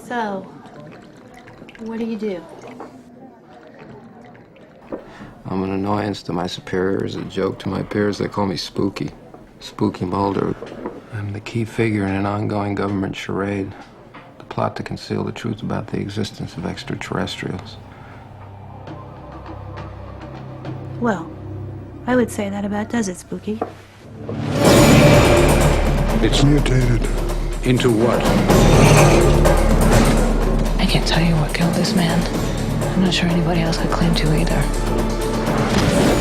So, what do? I'm an annoyance to my superiors, a joke to my peers. They call me Spooky. Spooky Mulder. I'm the key figure in an ongoing government charade. The plot to conceal the truth about the existence of extraterrestrials. Well, I would say that about does it, Spooky. It's mutated. Into what? I can't tell you what killed this man. I'm not sure anybody else could claim to either.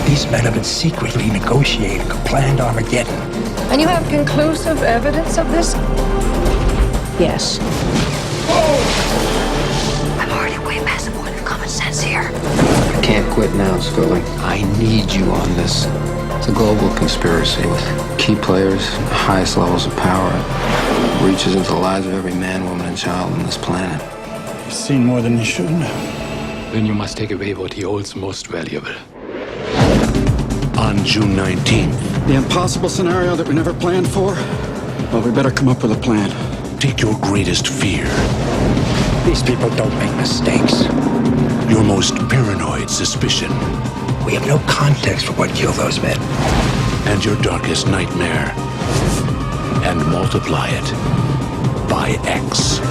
These men have been secretly negotiating a planned Armageddon. And you have conclusive evidence of this? Yes. I'm already way past the point of common sense here. I can't quit now, Scully. I need you on this. It's a global conspiracy with key players, the highest levels of power. It reaches into the lives of every man, woman, and child on this planet. You've seen more than you should know. Then you must take away what he holds most valuable. On June 19th, The impossible scenario that we never planned for? Well, we better come up with a plan. take your greatest fear, These people don't make mistakes. your most paranoid suspicion, We have no context for what killed those men. and your darkest nightmare, and multiply it by X.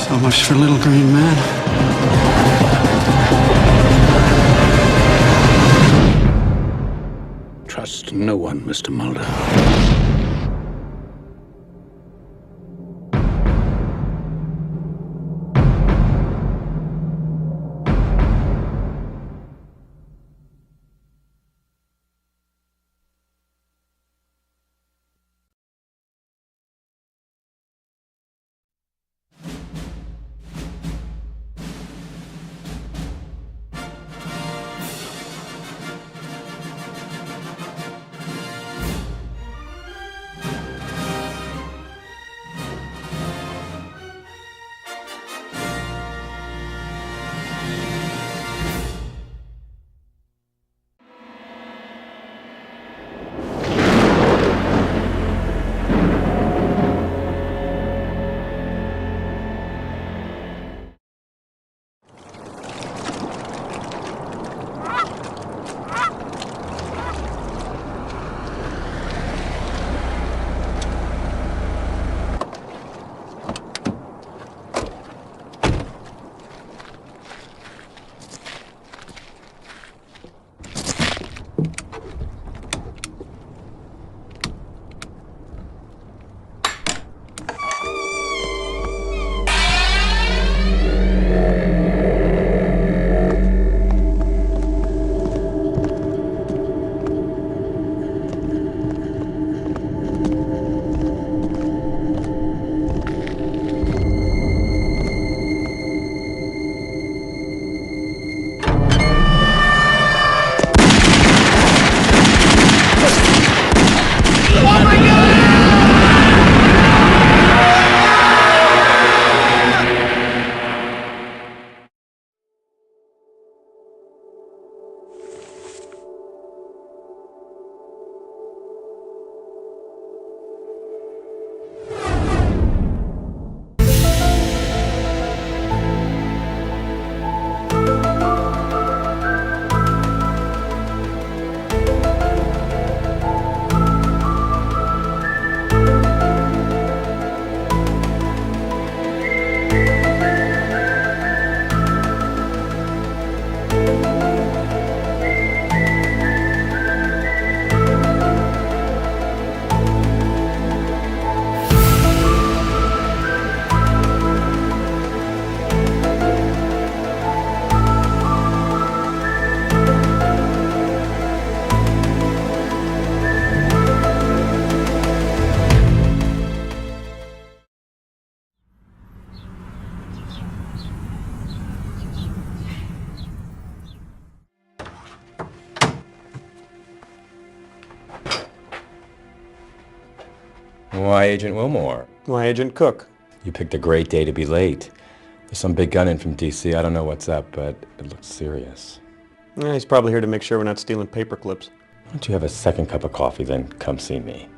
So much for Little Green Man. Trust no one, Mr. Mulder. Why, Agent Wilmore? Why, Agent Cook? You picked a great day to be late. There's some big gun in from D.C. I don't know what's up, but it looks serious. Yeah, he's probably here to make sure we're not stealing paper clips. Why don't you have a second cup of coffee, then come see me?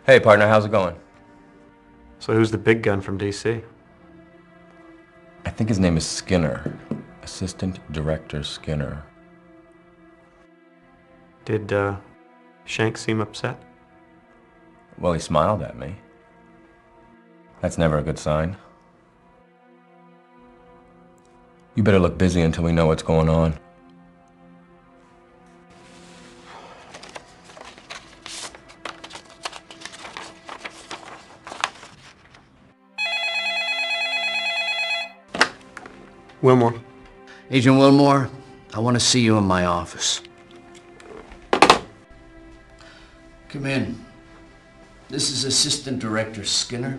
Hey, partner, how's it going? So who's the big gun from D.C.? I think his name is Skinner. Assistant Director Skinner. Did, Shank seem upset? Well, he smiled at me. That's never a good sign. You better look busy until we know what's going on. Wilmore. Agent Wilmore, I want to see you in my office. Come in. This is Assistant Director Skinner.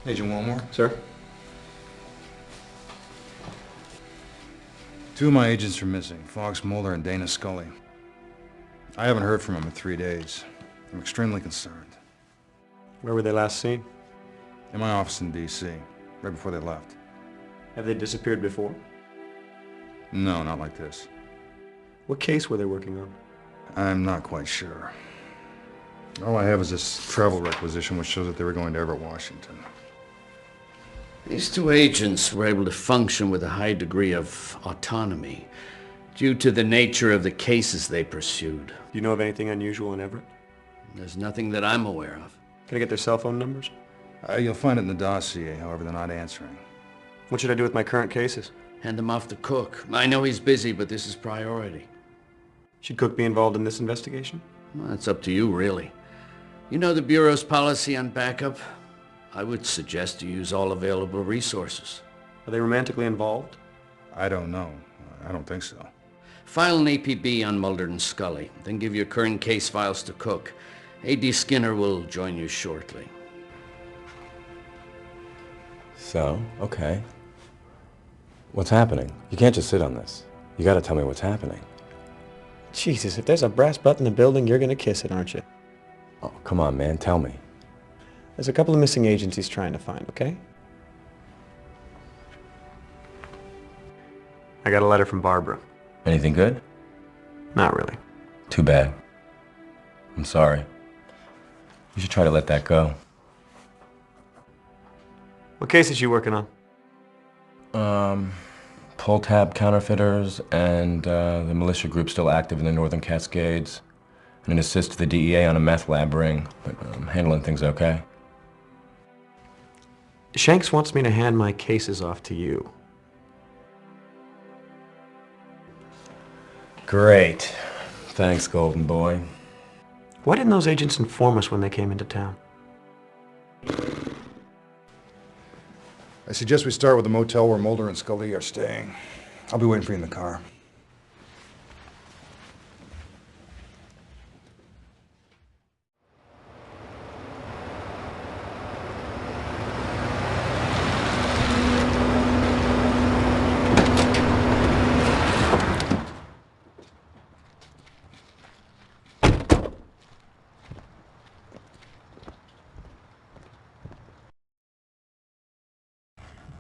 Agent Wilmore? Sir? Two of my agents are missing, Fox Mulder and Dana Scully. I haven't heard from them in 3 days. I'm extremely concerned. Where were they last seen? In my office in D.C., right before they left. Have they disappeared before? No, not like this. What case were they working on? I'm not quite sure. All I have is this travel requisition which shows that they were going to Everett, Washington. These two agents were able to function with a high degree of autonomy due to the nature of the cases they pursued. Do you know of anything unusual in Everett? There's nothing that I'm aware of. Can I get their cell phone numbers? You'll find it in the dossier, however, they're not answering. What should I do with my current cases? Hand them off to Cook. I know he's busy, but this is priority. Should Cook be involved in this investigation? Well, that's up to you, really. You know the Bureau's policy on backup? I would suggest you use all available resources. Are they romantically involved? I don't know. I don't think so. File an APB on Mulder and Scully, then give your current case files to Cook. A.D. Skinner will join you shortly. So, okay. What's happening? You can't just sit on this. You gotta tell me what's happening. Jesus, if there's a brass button in the building, you're gonna kiss it, aren't you? Oh, come on, man, tell me. There's a couple of missing agents he's trying to find, okay? I got a letter from Barbara. Anything good? Not really. Too bad. I'm sorry. You should try to let that go. What case is she working on? Pull tab counterfeiters and the militia group still active in the Northern Cascades. And an assist to the DEA on a meth lab ring. But I'm handling things okay. Shanks wants me to hand my cases off to you. Great. Thanks, Golden Boy. Why didn't those agents inform us when they came into town? I suggest we start with the motel where Mulder and Scully are staying. I'll be waiting for you in the car.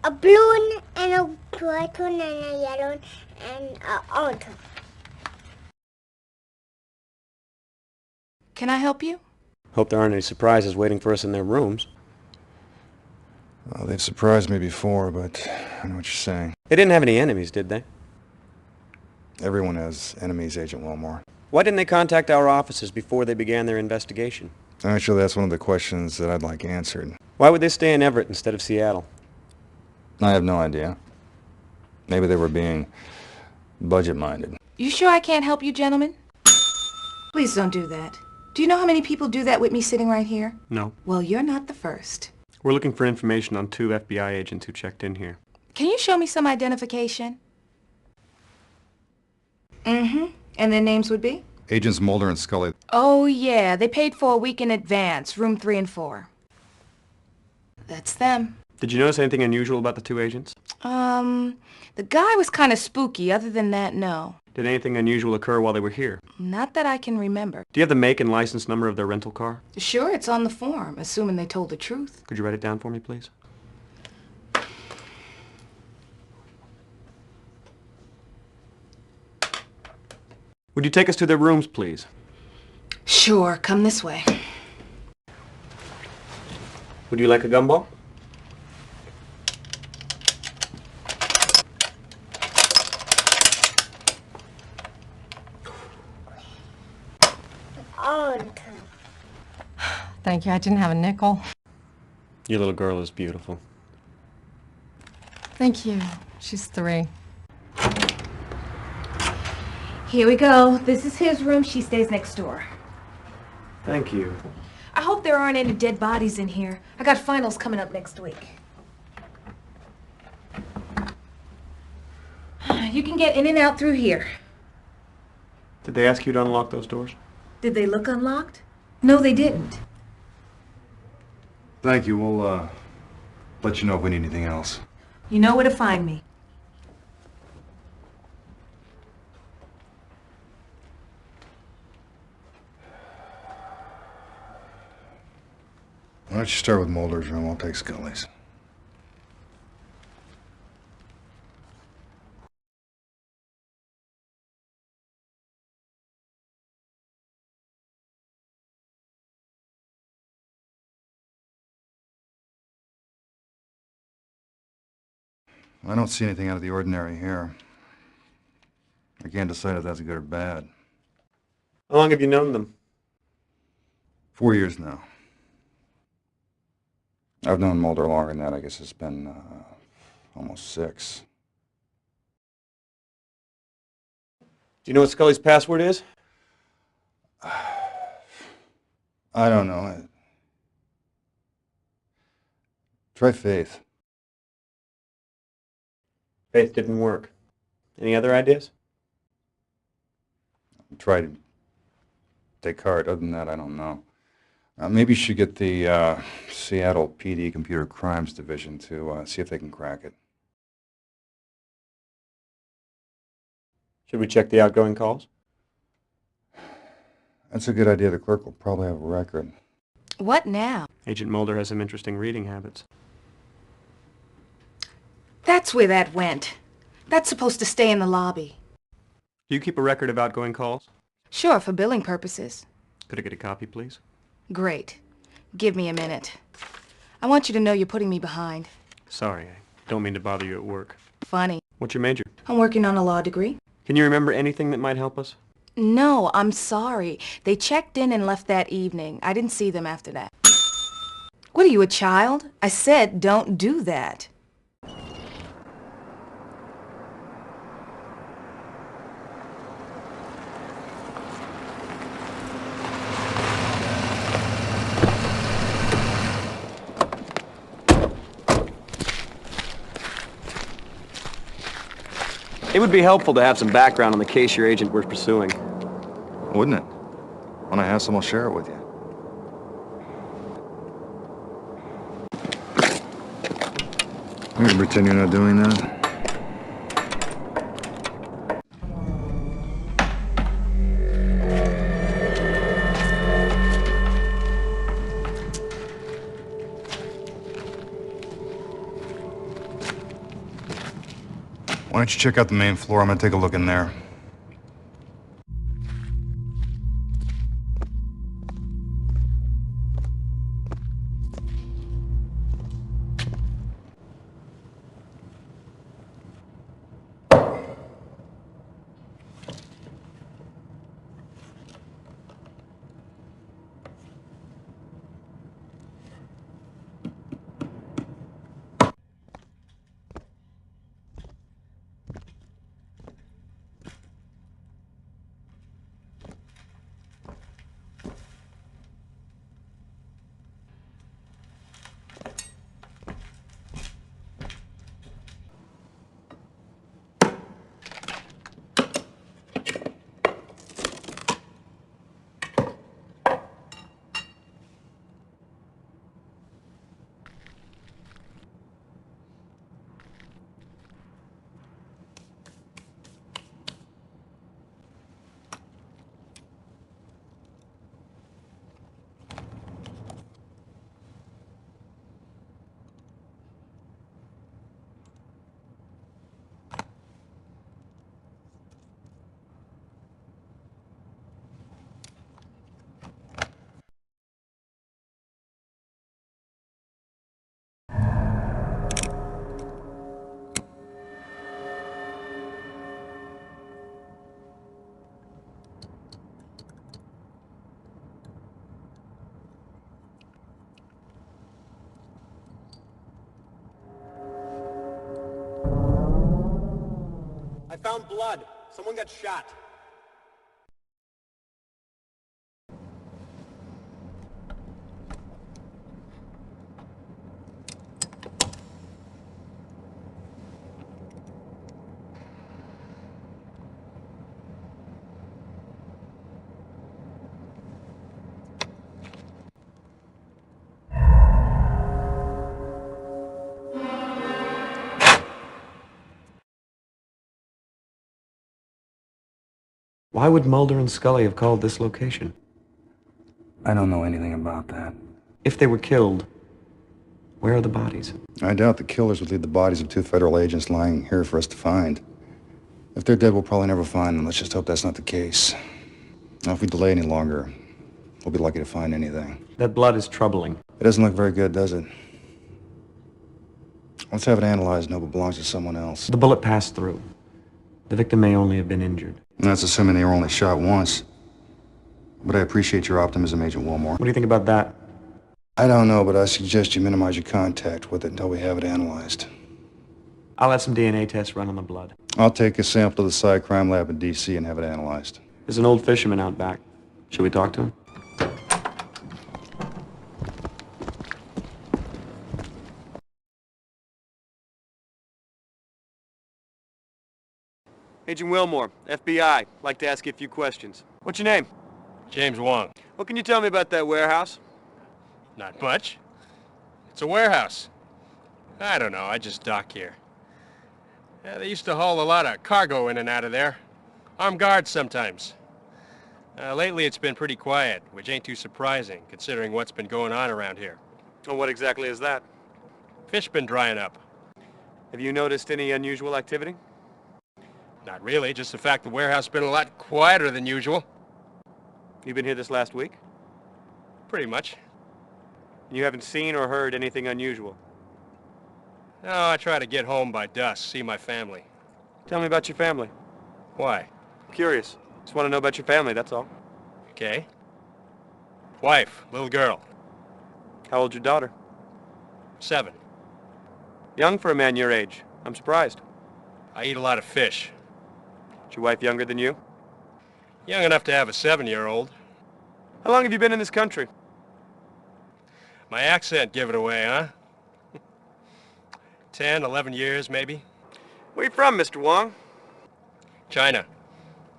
A blue one and a white one and a yellow one and a orange one. Can I help you? Hope there aren't any surprises waiting for us in their rooms. Well, they've surprised me before, but I know what you're saying. They didn't have any enemies, did they? Everyone has enemies, Agent Wilmore. Why didn't they contact our offices before they began their investigation? Actually, that's one of the questions that I'd like answered. Why would they stay in Everett instead of Seattle? I have no idea. Maybe they were being budget-minded. You sure I can't help you, gentlemen? Please don't do that. Do you know how many people do that with me sitting right here? No. Well, you're not the first. We're looking for information on 2 FBI agents who checked in here. Can you show me some identification? Mm-hmm. And their names would be? Agents Mulder and Scully. Oh, yeah. They paid for a week in advance, room 3 and 4. That's them. Did you notice anything unusual about the 2 agents? The guy was kind of spooky. Other than that, no. Did anything unusual occur while they were here? Not that I can remember. Do you have the make and license number of their rental car? Sure, it's on the form, assuming they told the truth. Could you write it down for me, please? Would you take us to their rooms, please? Sure, come this way. Would you like a gumball? Thank you. I didn't have a nickel. Your little girl is beautiful. Thank you. She's 3. Here we go. This is his room. She stays next door. Thank you. I hope there aren't any dead bodies in here. I got finals coming up next week. You can get in and out through here. Did they ask you to unlock those doors? Did they look unlocked? No, they didn't. Thank you. We'll, let you know if we need anything else. You know where to find me. Why don't you start with Mulder's room? I'll take Scully's. I don't see anything out of the ordinary here. I can't decide if that's good or bad. How long have you known them? 4 years now. I've known Mulder longer than that. I guess it's been almost 6. Do you know what Scully's password is? I don't know. Try Faith. Faith didn't work. Any other ideas? Tried Descartes. Other than that, I don't know. Maybe you should get the Seattle PD Computer Crimes Division to see if they can crack it. Should we check the outgoing calls? That's a good idea. The clerk will probably have a record. What now? Agent Mulder has some interesting reading habits. That's where that went. That's supposed to stay in the lobby. Do you keep a record of outgoing calls? Sure, for billing purposes. Could I get a copy, please? Great. Give me a minute. I want you to know you're putting me behind. Sorry, I don't mean to bother you at work. Funny. What's your major? I'm working on a law degree. Can you remember anything that might help us? No, I'm sorry. They checked in and left that evening. I didn't see them after that. What are you, a child? I said don't do that. It would be helpful to have some background on the case your agent was pursuing. Wouldn't it? When I have some, I'll share it with you. You can pretend you're not doing that. Why don't you check out the main floor? I'm gonna take a look in there. found blood. Someone got shot. Why would Mulder and Scully have called this location? I don't know anything about that. If they were killed, where are the bodies? I doubt the killers would leave the bodies of 2 federal agents lying here for us to find. If they're dead, we'll probably never find them. Let's just hope that's not the case. Now, if we delay any longer, we'll be lucky to find anything. That blood is troubling. It doesn't look very good, does it? Let's have it analyzed and hope it belongs to someone else. The bullet passed through. The victim may only have been injured. And that's assuming they were only shot once. But I appreciate your optimism, Agent Wilmore. What do you think about that? I don't know, but I suggest you minimize your contact with it until we have it analyzed. I'll have some DNA tests run on the blood. I'll take a sample to the Psy Crime Lab in D.C. and have it analyzed. There's an old fisherman out back. Should we talk to him? Agent Wilmore, FBI. Like to ask you a few questions. What's your name? James Wong. What can you tell me about that warehouse? Not much. It's a warehouse. I don't know, I just dock here. Yeah, they used to haul a lot of cargo in and out of there. Armed guards sometimes. Lately it's been pretty quiet, which ain't too surprising, considering what's been going on around here. Well, what exactly is that? Fish been drying up. Have you noticed any unusual activity? Not really, just the fact the warehouse has been a lot quieter than usual. You been here this last week? Pretty much. And you haven't seen or heard anything unusual? No, I try to get home by dusk, see my family. Tell me about your family. Why? I'm curious. Just want to know about your family, that's all. Okay. Wife, little girl. How old's your daughter? 7. Young for a man your age. I'm surprised. I eat a lot of fish. Is your wife younger than you? Young enough to have a 7-year-old. How long have you been in this country? My accent give it away, huh? 10, 11 years, maybe. Where you from, Mr. Wong? China.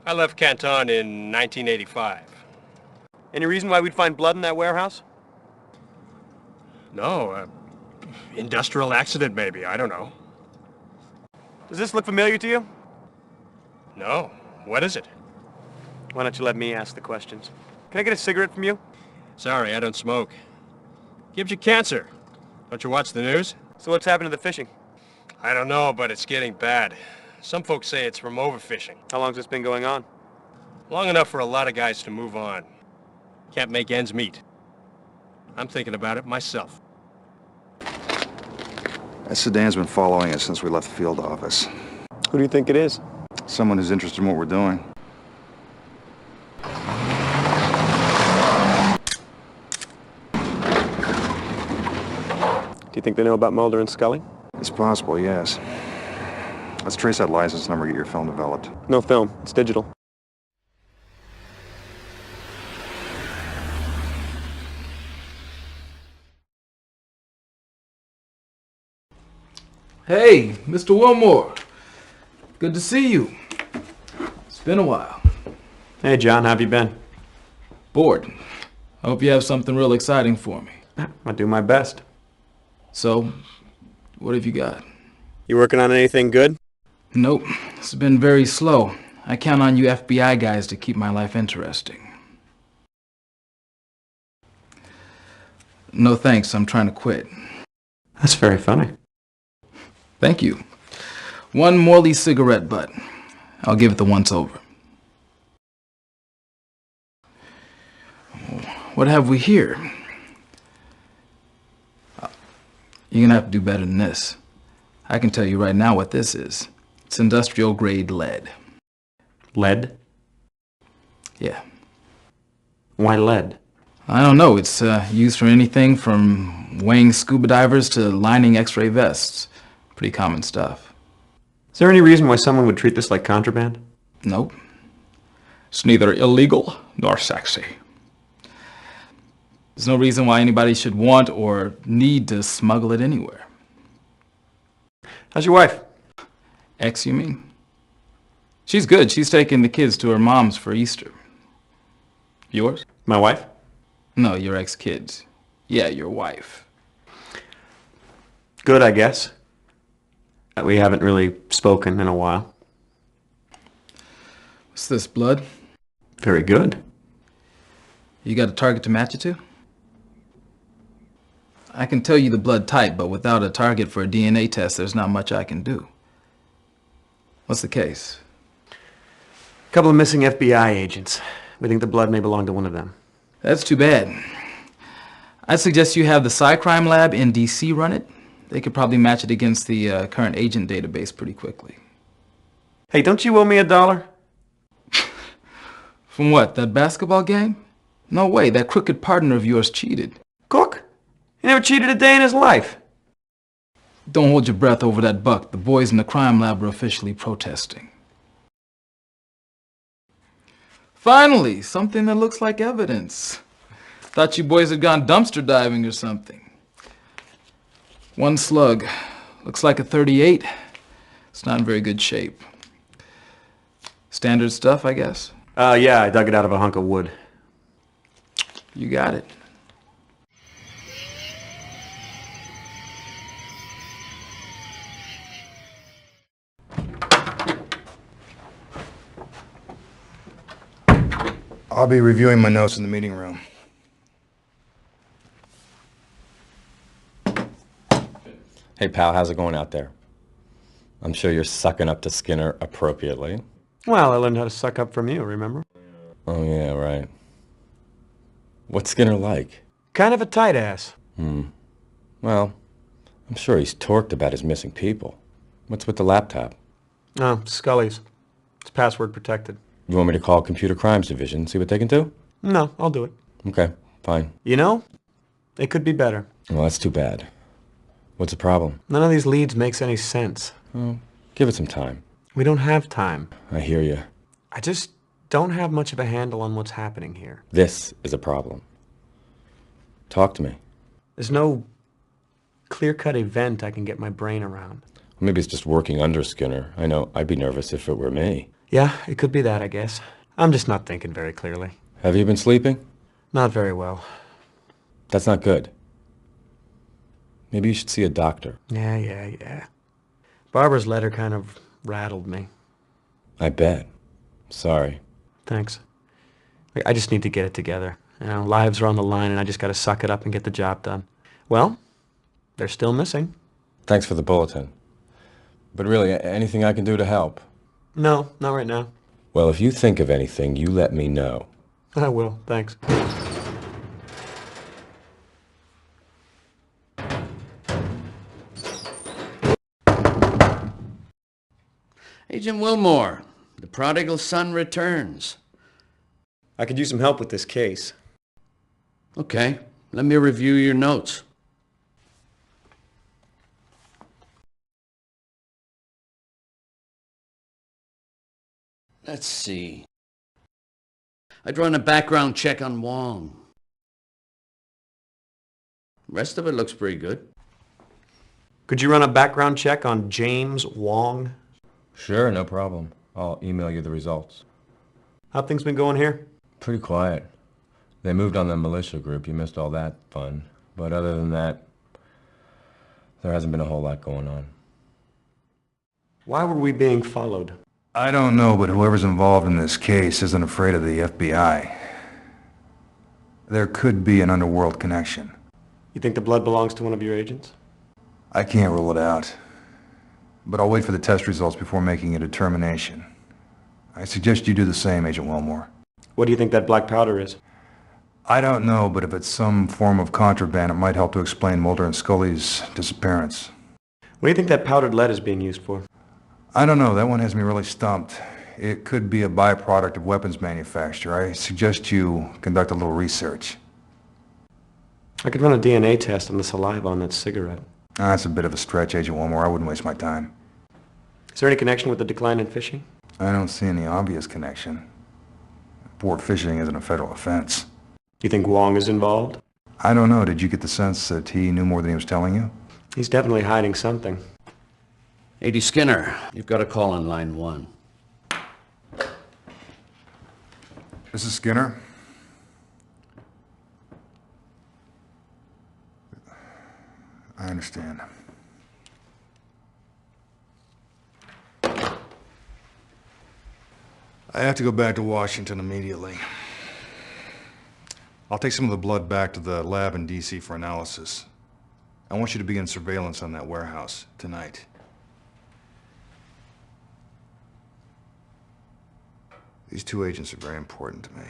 I left Canton in 1985. Any reason why we'd find blood in that warehouse? No, industrial accident maybe, I don't know. Does this look familiar to you? No. What is it? Why don't you let me ask the questions? Can I get a cigarette from you? Sorry, I don't smoke. Gives you cancer. Don't you watch the news? So what's happened to the fishing? I don't know, but it's getting bad. Some folks say it's from overfishing. How long's this been going on? Long enough for a lot of guys to move on. Can't make ends meet. I'm thinking about it myself. That sedan's been following us since we left the field office. Who do you think it is? Someone who's interested in what we're doing. Do you think they know about Mulder and Scully? It's possible, yes. Let's trace that license number and get your film developed. No film. It's digital. Hey, Mr. Wilmore. Good to see you. It's been a while. Hey, John, how have you been? Bored. I hope you have something real exciting for me. I do my best. So, what have you got? You working on anything good? Nope. It's been very slow. I count on you FBI guys to keep my life interesting. No thanks, I'm trying to quit. That's very funny. Thank you. One Morley cigarette butt. I'll give it the once over. What have we here? You're gonna have to do better than this. I can tell you right now what this is. It's industrial grade lead. Lead? Yeah. Why lead? I don't know. It's used for anything from weighing scuba divers to lining X-ray vests. Pretty common stuff. Is there any reason why someone would treat this like contraband? Nope. It's neither illegal nor sexy. There's no reason why anybody should want or need to smuggle it anywhere. How's your wife? Ex, you mean? She's good. She's taking the kids to her mom's for Easter. Yours? My wife? No, your ex-kids. Yeah, your wife. Good, I guess. We haven't really spoken in a while. What's this, blood? Very good. You got a target to match it to? I can tell you the blood type, but without a target for a DNA test, there's not much I can do. What's the case? A couple of missing FBI agents. We think the blood may belong to one of them. That's too bad. I'd suggest you have the Cycrime lab in D.C. run it. They could probably match it against the current agent database pretty quickly. Hey, don't you owe me $1? From what, that basketball game? No way, that crooked partner of yours cheated. Cook? He never cheated a day in his life. Don't hold your breath over that buck. The boys in the crime lab are officially protesting. Finally, something that looks like evidence. Thought you boys had gone dumpster diving or something. One slug. Looks like a .38. It's not in very good shape. Standard stuff, I guess? Yeah, I dug it out of a hunk of wood. You got it. I'll be reviewing my notes in the meeting room. Hey, pal, how's it going out there? I'm sure you're sucking up to Skinner appropriately. Well, I learned how to suck up from you, remember? Oh, yeah, right. What's Skinner like? Kind of a tight ass. Well, I'm sure he's torqued about his missing people. What's with the laptop? Oh, Scully's. It's password protected. You want me to call Computer Crimes Division, see what they can do? No, I'll do it. Okay, fine. You know, it could be better. Well, that's too bad. What's the problem? None of these leads makes any sense. Well, give it some time. We don't have time. I hear you. I just don't have much of a handle on what's happening here. This is a problem. Talk to me. There's no clear-cut event I can get my brain around. Maybe it's just working under Skinner. I know I'd be nervous if it were me. Yeah, it could be that, I guess. I'm just not thinking very clearly. Have you been sleeping? Not very well. That's not good. Maybe you should see a doctor. Yeah. Barbara's letter kind of rattled me. I bet. Sorry. Thanks. I just need to get it together. You know, lives are on the line and I just gotta suck it up and get the job done. Well, they're still missing. Thanks for the bulletin. But really, anything I can do to help? No, not right now. Well, if you think of anything, you let me know. I will, thanks. Agent Wilmore, the prodigal son returns. I could use some help with this case. Okay, let me review your notes. Let's see. I'd run a background check on Wong. The rest of it looks pretty good. Could you run a background check on James Wong? Sure, no problem. I'll email you the results. How things been going here? Pretty quiet. They moved on the militia group. You missed all that fun. But other than that, there hasn't been a whole lot going on. Why were we being followed? I don't know, but whoever's involved in this case isn't afraid of the FBI. There could be an underworld connection. You think the blood belongs to one of your agents? I can't rule it out. But I'll wait for the test results before making a determination. I suggest you do the same, Agent Wilmore. What do you think that black powder is? I don't know, but if it's some form of contraband, it might help to explain Mulder and Scully's disappearance. What do you think that powdered lead is being used for? I don't know. That one has me really stumped. It could be a byproduct of weapons manufacture. I suggest you conduct a little research. I could run a DNA test on the saliva on that cigarette. That's a bit of a stretch, Agent Wilmore. I wouldn't waste my time. Is there any connection with the decline in fishing? I don't see any obvious connection. Sport fishing isn't a federal offense. You think Wong is involved? I don't know. Did you get the sense that he knew more than he was telling you? He's definitely hiding something. A.D. Skinner, you've got a call on line 1. This is Skinner. I understand. I have to go back to Washington immediately. I'll take some of the blood back to the lab in D.C. for analysis. I want you to begin surveillance on that warehouse tonight. These 2 agents are very important to me.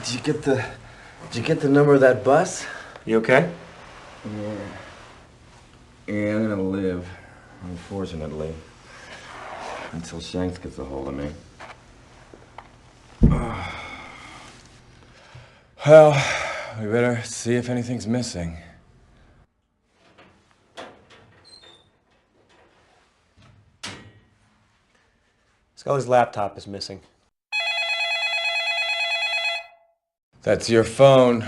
Did you get the number of that bus? You okay? Yeah, I'm gonna live, unfortunately, until Shanks gets a hold of me. Well, we better see if anything's missing. Scully's laptop is missing. That's your phone.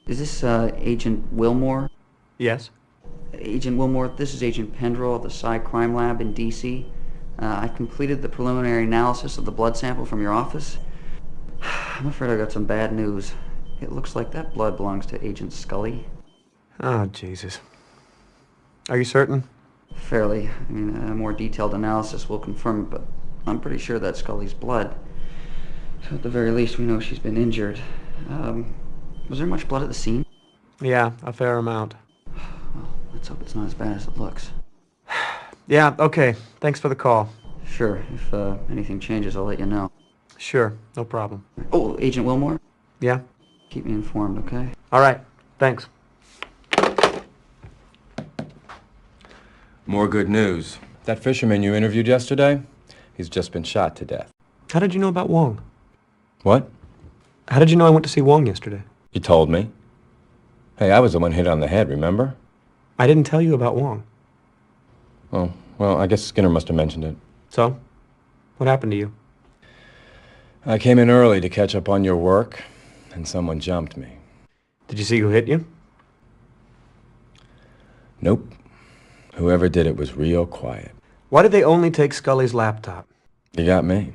Is this Agent Wilmore? Yes. Agent Wilmore, this is Agent Pendrell of the Psi Crime Lab in D.C. I completed the preliminary analysis of the blood sample from your office. I'm afraid I got some bad news. It looks like that blood belongs to Agent Scully. Oh, Jesus. Are you certain? Fairly. I mean, a more detailed analysis will confirm it, but I'm pretty sure that's Scully's blood. So at the very least, we know she's been injured. Was there much blood at the scene? Yeah, a fair amount. Well, let's hope it's not as bad as it looks. Yeah, okay. Thanks for the call. Sure. If anything changes, I'll let you know. Sure, no problem. Oh, Agent Wilmore? Yeah? Keep me informed, okay? All right, thanks. More good news. That fisherman you interviewed yesterday, he's just been shot to death. How did you know about Wong? What? How did you know I went to see Wong yesterday? You told me. Hey, I was the one hit on the head, remember? I didn't tell you about Wong. Oh, well, I guess Skinner must have mentioned it. So? What happened to you? I came in early to catch up on your work, and someone jumped me. Did you see who hit you? Nope. Whoever did it was real quiet. Why did they only take Scully's laptop? You got me.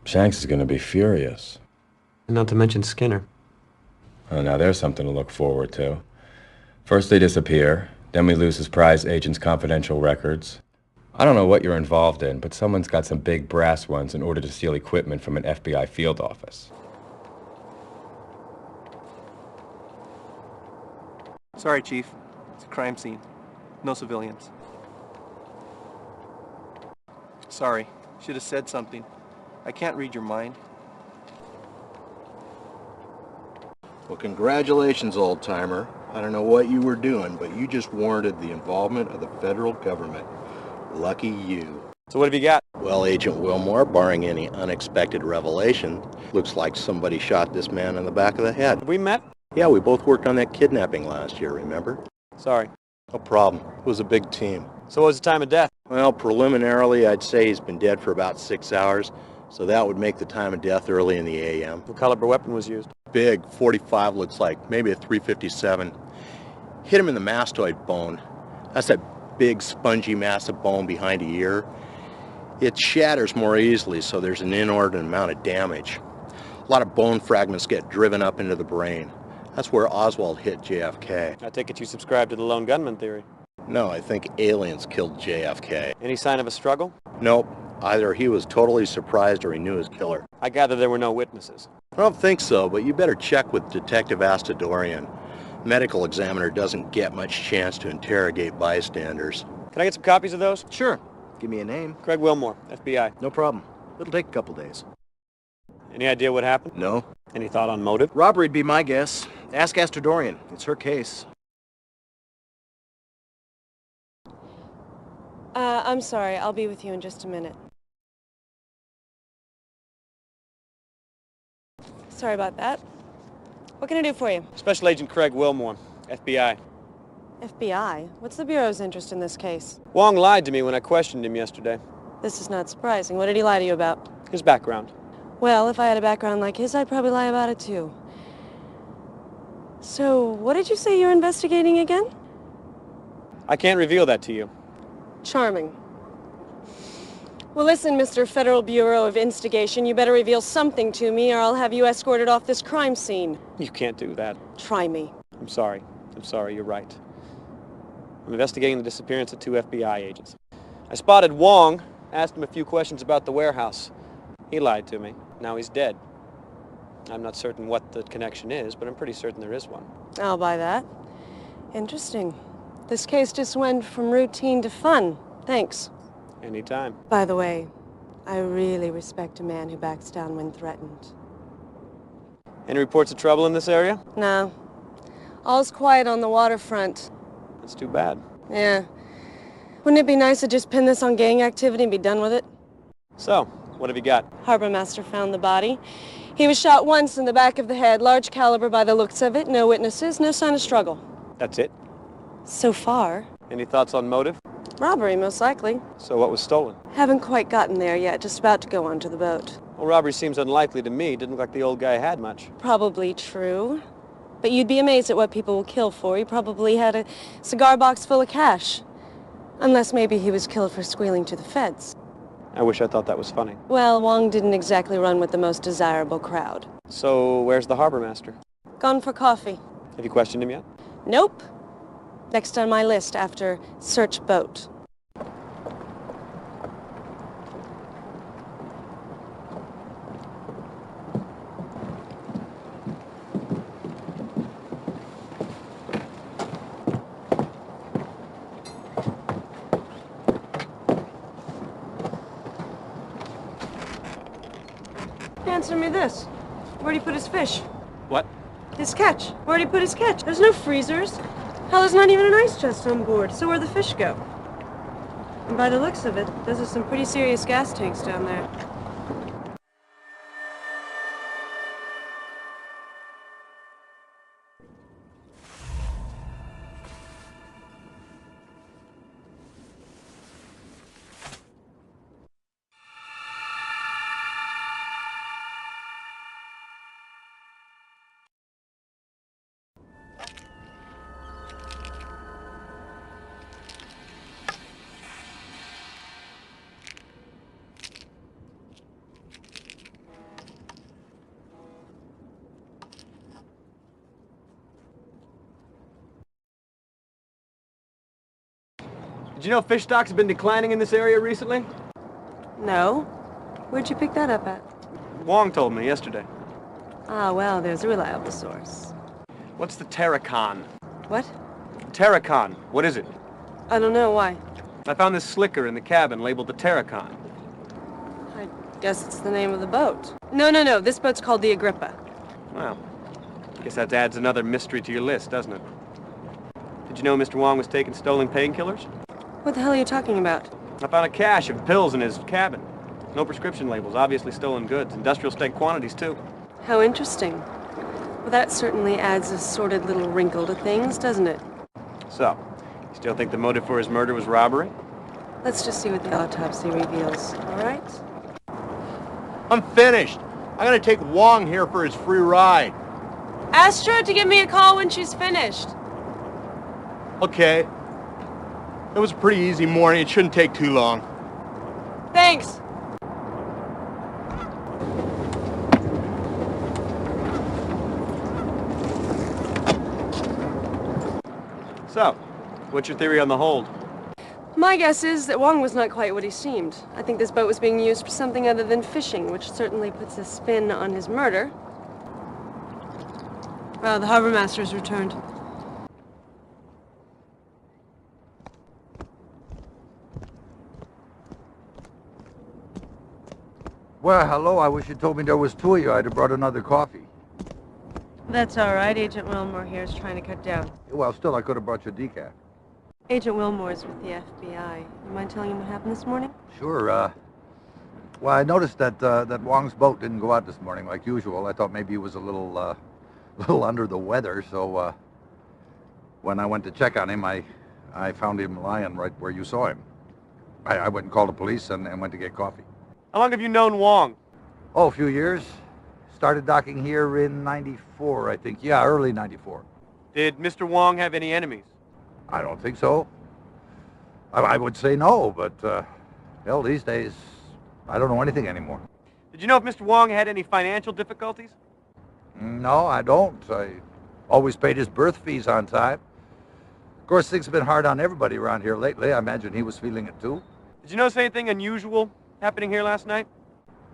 Shanks is gonna be furious. And not to mention Skinner. Oh, now there's something to look forward to. First they disappear, then we lose his prize agent's confidential records. I don't know what you're involved in, but someone's got some big brass ones in order to steal equipment from an FBI field office. Sorry, Chief. It's a crime scene. No civilians. Sorry. Should have said something. I can't read your mind. Well, congratulations, old-timer. I don't know what you were doing, but you just warranted the involvement of the federal government. Lucky you. So what have you got? Well, Agent Wilmore, barring any unexpected revelation, looks like somebody shot this man in the back of the head. Have we met? Yeah, we both worked on that kidnapping last year, remember? Sorry. No problem. It was a big team. So what was the time of death? Well, preliminarily, I'd say he's been dead for about 6 hours, so that would make the time of death early in the a.m. What caliber weapon was used? Big, 45 looks like, maybe a 357. Hit him in the mastoid bone. That's that big, spongy, massive bone behind the ear. It shatters more easily, so there's an inordinate amount of damage. A lot of bone fragments get driven up into the brain. That's where Oswald hit JFK. I take it you subscribe to the lone gunman theory. No, I think aliens killed JFK. Any sign of a struggle? Nope. Either he was totally surprised or he knew his killer. I gather there were no witnesses. I don't think so, but you better check with Detective Astadorian. Medical examiner doesn't get much chance to interrogate bystanders. Can I get some copies of those? Sure. Give me a name. Craig Wilmore, FBI. No problem. It'll take a couple days. Any idea what happened? No. Any thought on motive? Robbery'd be my guess. Ask Astadorian. It's her case. I'm sorry. I'll be with you in just a minute. Sorry about that. What can I do for you? Special Agent Craig Wilmore, FBI. FBI? What's the Bureau's interest in this case? Wong lied to me when I questioned him yesterday. This is not surprising. What did he lie to you about? His background. Well, if I had a background like his, I'd probably lie about it too. So, what did you say you're investigating again? I can't reveal that to you. Charming. Well, listen, Mr. Federal Bureau of Instigation, you better reveal something to me or I'll have you escorted off this crime scene. You can't do that. Try me. I'm sorry. You're right. I'm investigating the disappearance of 2 FBI agents. I spotted Wong, asked him a few questions about the warehouse. He lied to me. Now he's dead. I'm not certain what the connection is, but I'm pretty certain there is one. I'll buy that. Interesting. This case just went from routine to fun. Thanks. Anytime. By the way, I really respect a man who backs down when threatened. Any reports of trouble in this area? No. All's quiet on the waterfront. That's too bad. Yeah. Wouldn't it be nice to just pin this on gang activity and be done with it? So, what have you got? Harbor Master found the body. He was shot once in the back of the head, large caliber by the looks of it, no witnesses, no sign of struggle. That's it? So far. Any thoughts on motive? Robbery, most likely. So what was stolen? Haven't quite gotten there yet, just about to go onto the boat. Well, robbery seems unlikely to me. Didn't look like the old guy had much. Probably true. But you'd be amazed at what people will kill for. He probably had a cigar box full of cash. Unless maybe he was killed for squealing to the feds. I wish I thought that was funny. Well, Wong didn't exactly run with the most desirable crowd. So, where's the harbor master? Gone for coffee. Have you questioned him yet? Nope. Next on my list after search boat. Answer me this. Where'd he put his fish? What? His catch. Where'd he put his catch? There's no freezers. Hell, there's not even an ice chest on board. So where'd the fish go? And by the looks of it, those are some pretty serious gas tanks down there. Did you know fish stocks have been declining in this area recently? No. Where'd you pick that up at? Wong told me yesterday. Ah, well, there's a reliable source. What's the Terracon? What? Terracon. What is it? I don't know. Why? I found this slicker in the cabin labeled the Terracon. I guess it's the name of the boat. No. This boat's called the Agrippa. Well, I guess that adds another mystery to your list, doesn't it? Did you know Mr. Wong was taking stolen painkillers? What the hell are you talking about? I found a cache of pills in his cabin. No prescription labels, obviously stolen goods. Industrial state quantities, too. How interesting. Well, that certainly adds a sordid little wrinkle to things, doesn't it? So, you still think the motive for his murder was robbery? Let's just see what the autopsy reveals, all right? I'm finished. I'm gonna take Wong here for his free ride. Ask her to give me a call when she's finished. Okay. It was a pretty easy morning. It shouldn't take too long. Thanks. So, what's your theory on the hold? My guess is that Wong was not quite what he seemed. I think this boat was being used for something other than fishing, which certainly puts a spin on his murder. Well, the harbor master has returned. Well, hello. I wish you told me there was two of you. I'd have brought another coffee. That's all right. Agent Wilmore here is trying to cut down. Well, still, I could have brought you decaf. Agent Wilmore's with the FBI. You mind telling him what happened this morning? Sure. Well, I noticed that that Wong's boat didn't go out this morning like usual. I thought maybe he was a little under the weather. So when I went to check on him, I found him lying right where you saw him. I went and called the police and went to get coffee. How long have you known Wong? Oh, a few years. Started docking here in '94, I think. Yeah, early '94. Did Mr. Wong have any enemies? I don't think so. I would say no, but hell, these days, I don't know anything anymore. Did you know if Mr. Wong had any financial difficulties? No, I don't. I always paid his berth fees on time. Of course, things have been hard on everybody around here lately. I imagine he was feeling it too. Did you notice anything unusual happening here last night?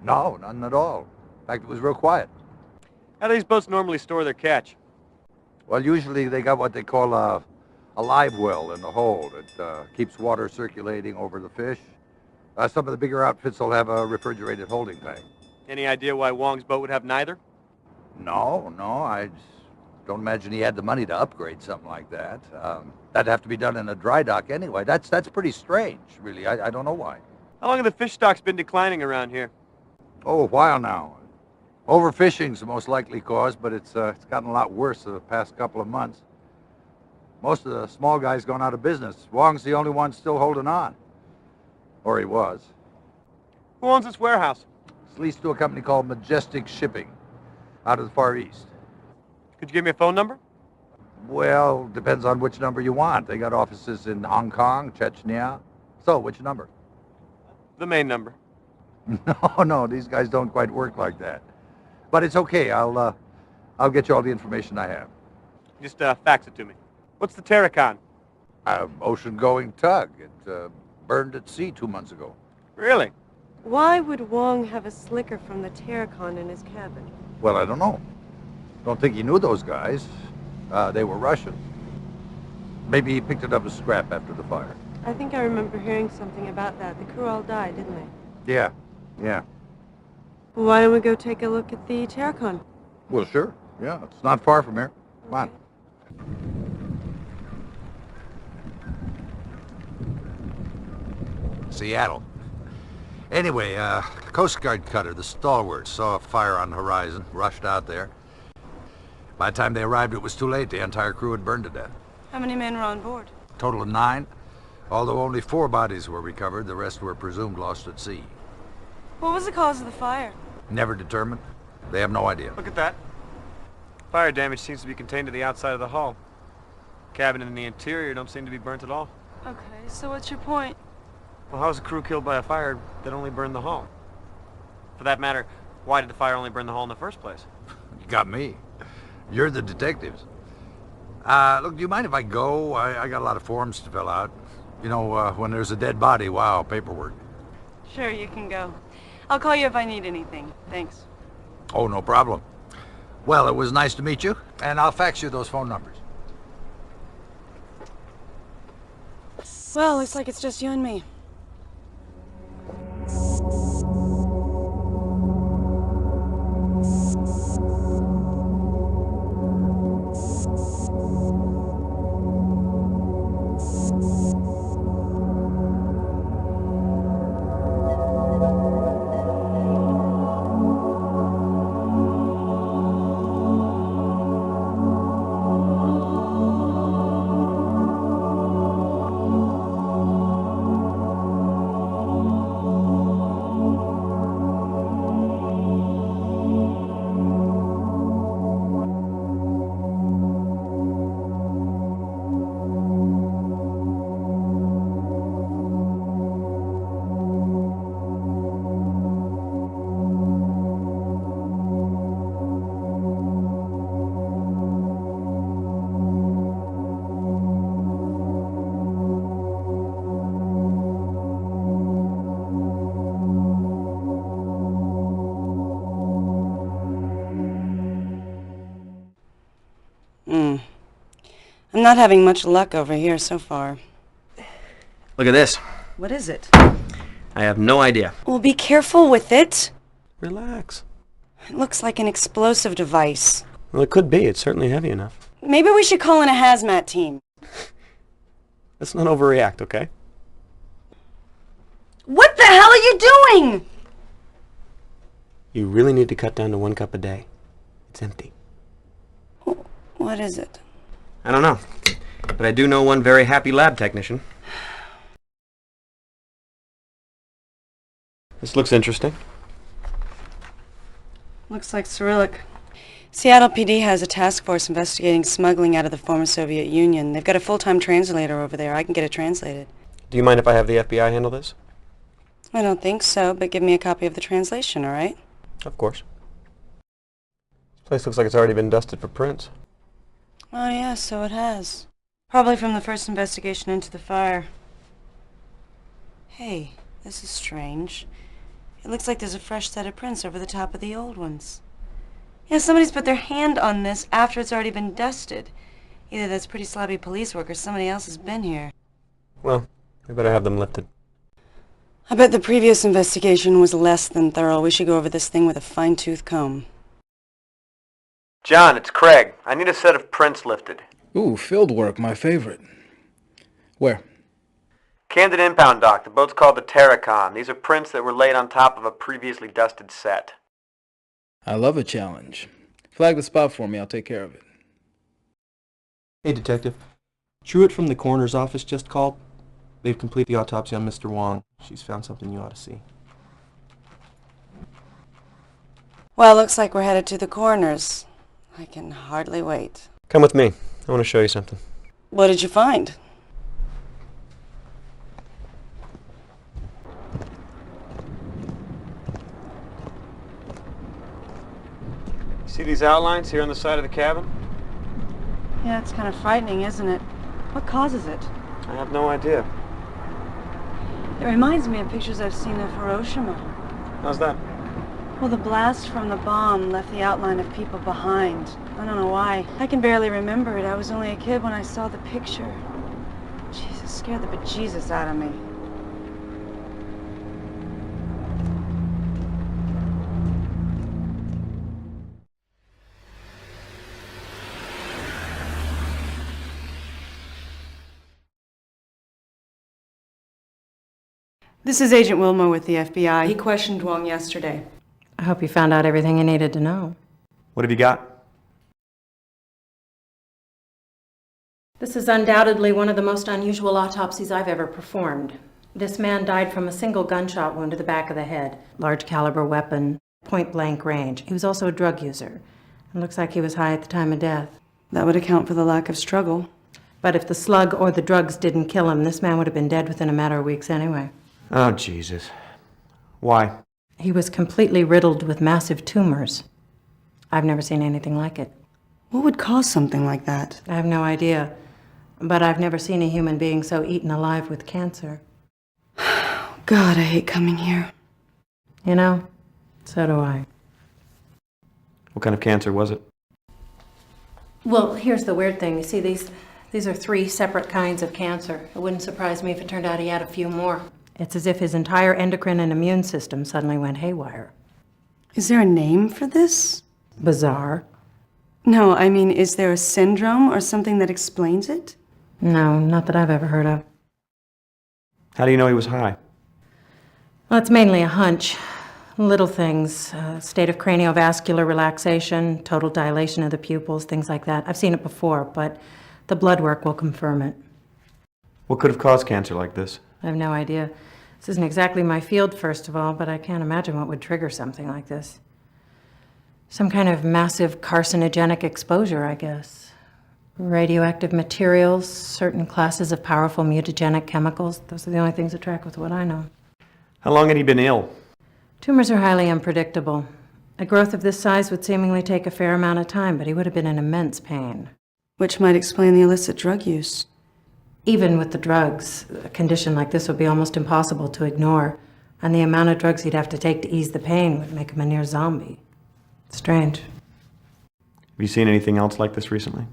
No, none at all. In fact, it was real quiet. How do these boats normally store their catch? Well, usually they got what they call a live well in the hold. It keeps water circulating over the fish. Some of the bigger outfits will have a refrigerated holding tank. Any idea why Wong's boat would have neither? No, I just don't imagine he had the money to upgrade something like that. That'd have to be done in a dry dock anyway. That's pretty strange, really. I don't know why. How long have the fish stocks been declining around here? Oh, a while now. Overfishing's the most likely cause, but it's gotten a lot worse the past couple of months. Most of the small guys gone out of business. Wong's the only one still holding on. Or he was. Who owns this warehouse? It's leased to a company called Majestic Shipping, out of the Far East. Could you give me a phone number? Well, depends on which number you want. They got offices in Hong Kong, Chechnya. So, which number? The main number. No, these guys don't quite work like that. But it's okay. I'll get you all the information I have. Just fax it to me. What's the Terracon? Ocean-going tug. It burned at sea 2 months ago. Really? Why would Wong have a slicker from the Terracon in his cabin? Well, I don't know. Don't think he knew those guys. They were Russian. Maybe he picked it up as scrap after the fire. I think I remember hearing something about that. The crew all died, didn't they? Yeah. Well, why don't we go take a look at the Terracon? Well, sure. Yeah, it's not far from here. Come on. Seattle. Anyway, Coast Guard cutter, the Stalwart, saw a fire on the horizon, rushed out there. By the time they arrived, it was too late. The entire crew had burned to death. How many men were on board? Total of 9. Although only 4 bodies were recovered, the rest were presumed lost at sea. What was the cause of the fire? Never determined. They have no idea. Look at that. Fire damage seems to be contained to the outside of the hull. Cabin and the interior don't seem to be burnt at all. Okay, so what's your point? Well, how was the crew killed by a fire that only burned the hull? For that matter, why did the fire only burn the hull in the first place? You got me. You're the detectives. Look, do you mind if I go? I got a lot of forms to fill out. You know, when there's a dead body, wow, paperwork. Sure, you can go. I'll call you if I need anything. Thanks. Oh, no problem. Well, it was nice to meet you, and I'll fax you those phone numbers. Well, looks like it's just you and me. I'm not having much luck over here so far. Look at this. What is it? I have no idea. Well, be careful with it. Relax. It looks like an explosive device. Well, it could be. It's certainly heavy enough. Maybe we should call in a hazmat team. Let's not overreact, okay? What the hell are you doing? You really need to cut down to 1 cup a day. It's empty. What is it? I don't know. But I do know one very happy lab technician. This looks interesting. Looks like Cyrillic. Seattle PD has a task force investigating smuggling out of the former Soviet Union. They've got a full-time translator over there. I can get it translated. Do you mind if I have the FBI handle this? I don't think so, but give me a copy of the translation, all right? Of course. This place looks like it's already been dusted for prints. Oh, yeah, so it has. Probably from the first investigation into the fire. Hey, this is strange. It looks like there's a fresh set of prints over the top of the old ones. Yeah, somebody's put their hand on this after it's already been dusted. Either that's pretty sloppy police work or somebody else has been here. Well, we better have them lifted. I bet the previous investigation was less than thorough. We should go over this thing with a fine-tooth comb. John, it's Craig. I need a set of prints lifted. Ooh, field work, my favorite. Where? Camden Impound Dock. The boat's called the Terracon. These are prints that were laid on top of a previously dusted set. I love a challenge. Flag the spot for me, I'll take care of it. Hey, Detective. Truett from the coroner's office just called. They've completed the autopsy on Mr. Wong. She's found something you ought to see. Well, looks like we're headed to the coroner's. I can hardly wait. Come with me. I want to show you something. What did you find? See these outlines here on the side of the cabin? Yeah, it's kind of frightening, isn't it? What causes it? I have no idea. It reminds me of pictures I've seen of Hiroshima. How's that? Well, the blast from the bomb left the outline of people behind. I don't know why. I can barely remember it. I was only a kid when I saw the picture. Jesus, scared the bejesus out of me. This is Agent Wilmore with the FBI. He questioned Wong yesterday. I hope you found out everything you needed to know. What have you got? This is undoubtedly one of the most unusual autopsies I've ever performed. This man died from a single gunshot wound to the back of the head. Large caliber weapon, point blank range. He was also a drug user. It looks like he was high at the time of death. That would account for the lack of struggle. But if the slug or the drugs didn't kill him, this man would have been dead within a matter of weeks anyway. Oh, Jesus. Why? He was completely riddled with massive tumors. I've never seen anything like it. What would cause something like that? I have no idea. But I've never seen a human being so eaten alive with cancer. God, I hate coming here. You know, so do I. What kind of cancer was it? Well, here's the weird thing. You see, these are 3 separate kinds of cancer. It wouldn't surprise me if it turned out he had a few more. It's as if his entire endocrine and immune system suddenly went haywire. Is there a name for this? Bizarre. No, I mean, is there a syndrome or something that explains it? No, not that I've ever heard of. How do you know he was high? Well, it's mainly a hunch. Little things, state of craniovascular relaxation, total dilation of the pupils, things like that. I've seen it before, but the blood work will confirm it. What could have caused cancer like this? I have no idea. This isn't exactly my field, first of all, but I can't imagine what would trigger something like this. Some kind of massive carcinogenic exposure, I guess. Radioactive materials, certain classes of powerful mutagenic chemicals. Those are the only things that track with what I know. How long had he been ill? Tumors are highly unpredictable. A growth of this size would seemingly take a fair amount of time, but he would have been in immense pain. Which might explain the illicit drug use. Even with the drugs, a condition like this would be almost impossible to ignore, and the amount of drugs he'd have to take to ease the pain would make him a near zombie. Strange. Have you seen anything else like this recently?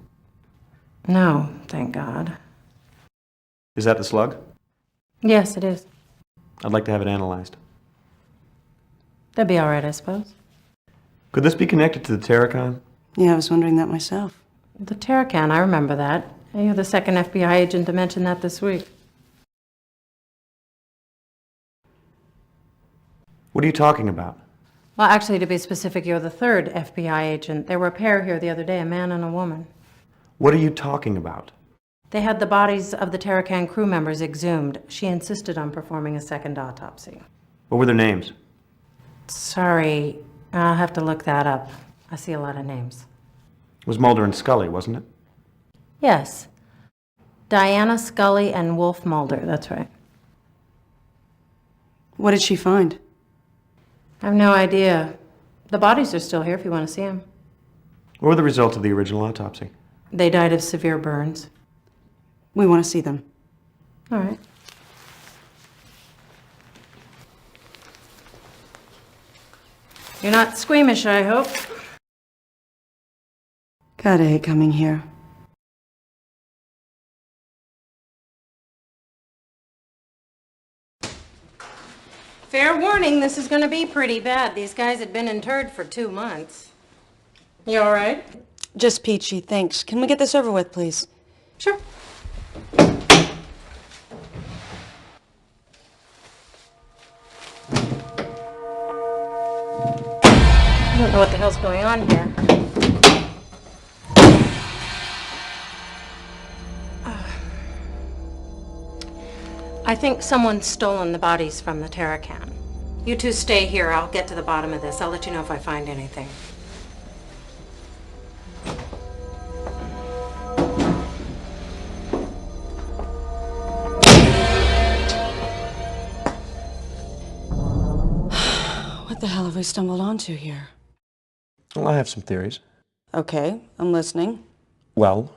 No, thank God. Is that the slug? Yes, it is. I'd like to have it analyzed. That'd be all right, I suppose. Could this be connected to the Terracon? Yeah, I was wondering that myself. The Terracan, I remember that. You're the second FBI agent to mention that this week. What are you talking about? Well, actually, to be specific, you're the third FBI agent. There were a pair here the other day, a man and a woman. What are you talking about? They had the bodies of the Terracan crew members exhumed. She insisted on performing a second autopsy. What were their names? Sorry, I'll have to look that up. I see a lot of names. It was Mulder and Scully, wasn't it? Yes. Diana Scully and Wolf Mulder, that's right. What did she find? I have no idea. The bodies are still here if you want to see them. What were the results of the original autopsy? They died of severe burns. We want to see them. All right. You're not squeamish, I hope. God, I hate coming here. Fair warning, this is going to be pretty bad. These guys had been interred for 2 months. You all right? Just peachy, thanks. Can we get this over with, please? Sure. I don't know what the hell's going on here. I think someone's stolen the bodies from the Terracan. You two stay here. I'll get to the bottom of this. I'll let you know if I find anything. What the hell have we stumbled onto here? Well, I have some theories. Okay, I'm listening. Well,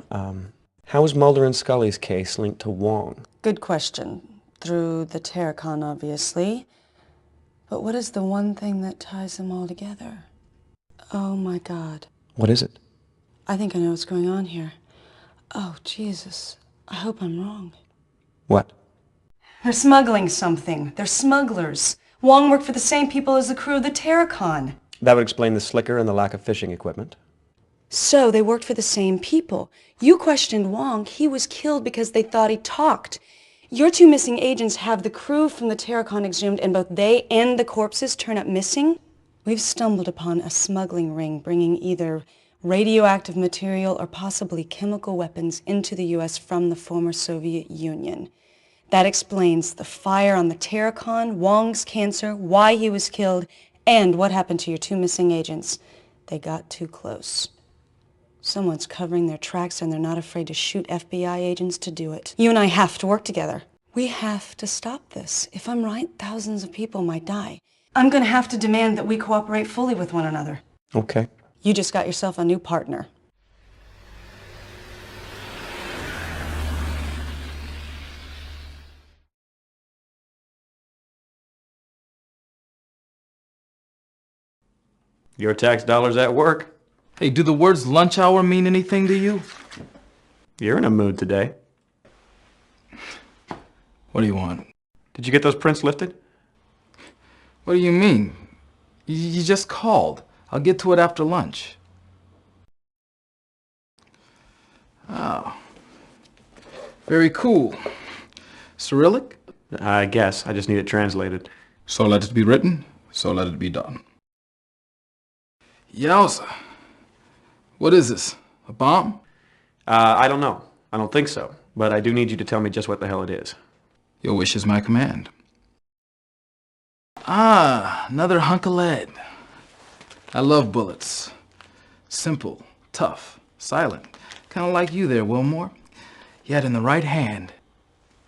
how is Mulder and Scully's case linked to Wong? Good question. Through the Terracon, obviously. But what is the one thing that ties them all together? Oh my God. What is it? I think I know what's going on here. Oh, Jesus. I hope I'm wrong. What? They're smuggling something. They're smugglers. Wong worked for the same people as the crew of the Terracon. That would explain the slicker and the lack of fishing equipment. So they worked for the same people. You questioned Wong. He was killed because they thought he talked. Your two missing agents have the crew from the Terracon exhumed, and both they and the corpses turn up missing? We've stumbled upon a smuggling ring bringing either radioactive material or possibly chemical weapons into the U.S. from the former Soviet Union. That explains the fire on the Terracon, Wong's cancer, why he was killed, and what happened to your two missing agents. They got too close. Someone's covering their tracks, and they're not afraid to shoot FBI agents to do it. You and I have to work together. We have to stop this. If I'm right, thousands of people might die. I'm gonna have to demand that we cooperate fully with one another. Okay. You just got yourself a new partner. Your tax dollars at work. Hey, do the words lunch hour mean anything to you? You're in a mood today. What do you want? Did you get those prints lifted? What do you mean? You just called. I'll get to it after lunch. Oh. Very cool. Cyrillic? I guess. I just need it translated. So let it be written, so let it be done. Yowza. What is this? A bomb? I don't know. I don't think so. But I do need you to tell me just what the hell it is. Your wish is my command. Ah, another hunk of lead. I love bullets. Simple, tough, silent. Kind of like you there, Wilmore. Yet in the right hand,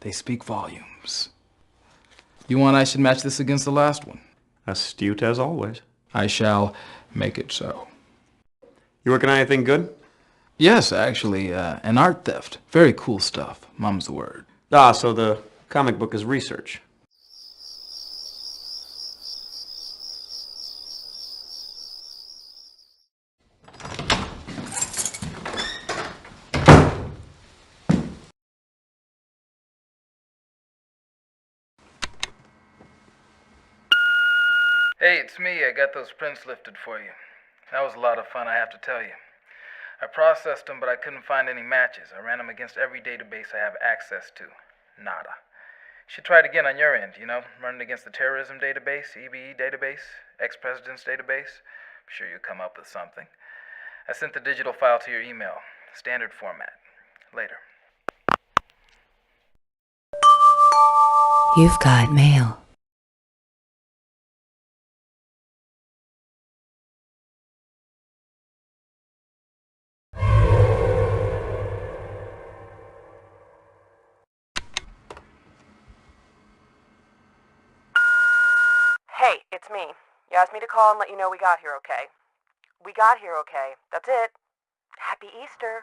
they speak volumes. You want I should match this against the last one? Astute as always. I shall make it so. You working on anything good? Yes, actually, an art theft. Very cool stuff. Mum's the word. Ah, so the comic book is research. Hey, it's me. I got those prints lifted for you. That was a lot of fun, I have to tell you. I processed them, but I couldn't find any matches. I ran them against every database I have access to. Nada. You should try it again on your end, you know? Run it against the terrorism database, EBE database, ex-president's database. I'm sure you'll come up with something. I sent the digital file to your email. Standard format. Later. You've got mail. Hey, it's me. You asked me to call and let you know we got here okay. We got here okay. That's it. Happy Easter.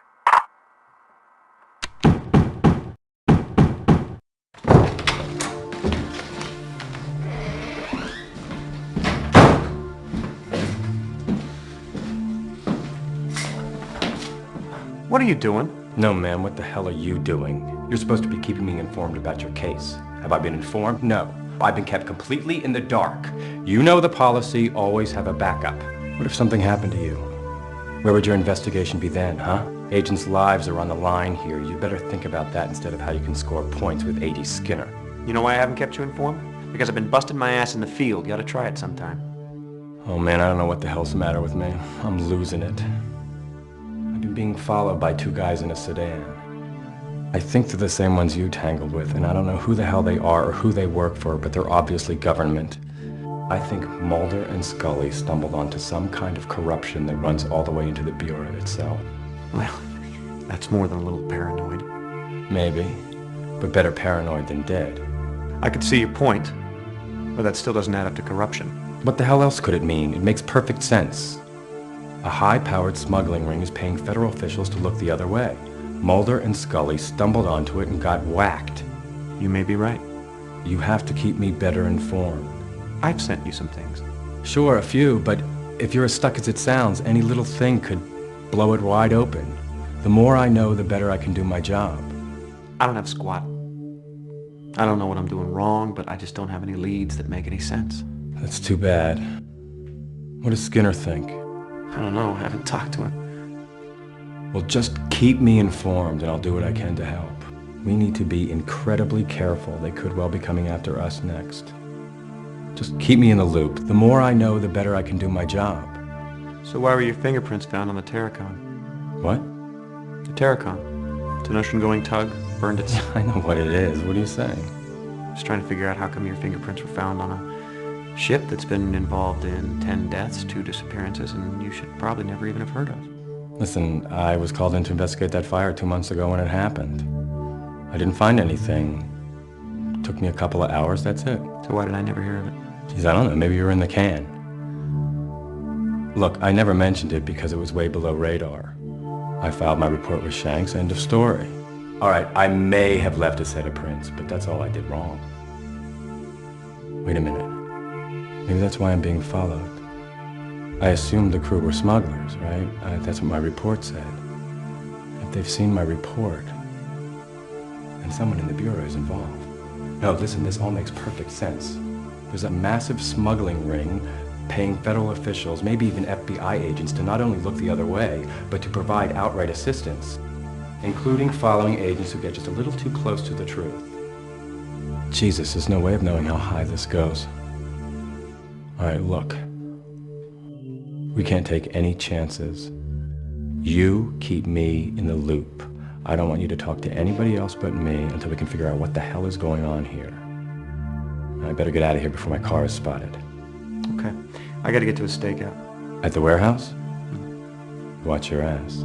What are you doing? No, ma'am, what the hell are you doing? You're supposed to be keeping me informed about your case. Have I been informed? No. I've been kept completely in the dark. You know the policy, always have a backup. What if something happened to you? Where would your investigation be then, huh? Agents' lives are on the line here. You better think about that instead of how you can score points with A.D. Skinner. You know why I haven't kept you informed? Because I've been busting my ass in the field. You ought to try it sometime. Oh man, I don't know what the hell's the matter with me. I'm losing it. I've been being followed by two guys in a sedan. I think they're the same ones you tangled with, and I don't know who the hell they are or who they work for, but they're obviously government. I think Mulder and Scully stumbled onto some kind of corruption that runs all the way into the Bureau itself. Well, that's more than a little paranoid. Maybe, but better paranoid than dead. I could see your point, but that still doesn't add up to corruption. What the hell else could it mean? It makes perfect sense. A high-powered smuggling ring is paying federal officials to look the other way. Mulder and Scully stumbled onto it and got whacked. You may be right. You have to keep me better informed. I've sent you some things. Sure, a few, but if you're as stuck as it sounds, any little thing could blow it wide open. The more I know, the better I can do my job. I don't have squat. I don't know what I'm doing wrong, but I just don't have any leads that make any sense. That's too bad. What does Skinner think? I don't know. I haven't talked to him. Well, just keep me informed, and I'll do what I can to help. We need to be incredibly careful. They could well be coming after us next. Just keep me in the loop. The more I know, the better I can do my job. So why were your fingerprints found on the Terracon? What? The Terracon. It's an ocean-going tug. Burned its... I know what it is. What are you saying? Just trying to figure out how come your fingerprints were found on a ship that's been involved in 10 deaths, 2 disappearances, and you should probably never even have heard of. Listen, I was called in to investigate that fire 2 months ago when it happened. I didn't find anything. It took me a couple of hours, that's it. So why did I never hear of it? Geez, I don't know, maybe you were in the can. Look, I never mentioned it because it was way below radar. I filed my report with Shanks, end of story. All right, I may have left a set of prints, but that's all I did wrong. Wait a minute. Maybe that's why I'm being followed. I assumed the crew were smugglers, right? That's what my report said. If they've seen my report, then someone in the Bureau is involved. No, listen, this all makes perfect sense. There's a massive smuggling ring paying federal officials, maybe even FBI agents, to not only look the other way, but to provide outright assistance, including following agents who get just a little too close to the truth. Jesus, there's no way of knowing how high this goes. All right, look. We can't take any chances. You keep me in the loop. I don't want you to talk to anybody else but me until we can figure out what the hell is going on here. I better get out of here before my car is spotted. Okay. I gotta get to a stakeout. At the warehouse? Watch your ass.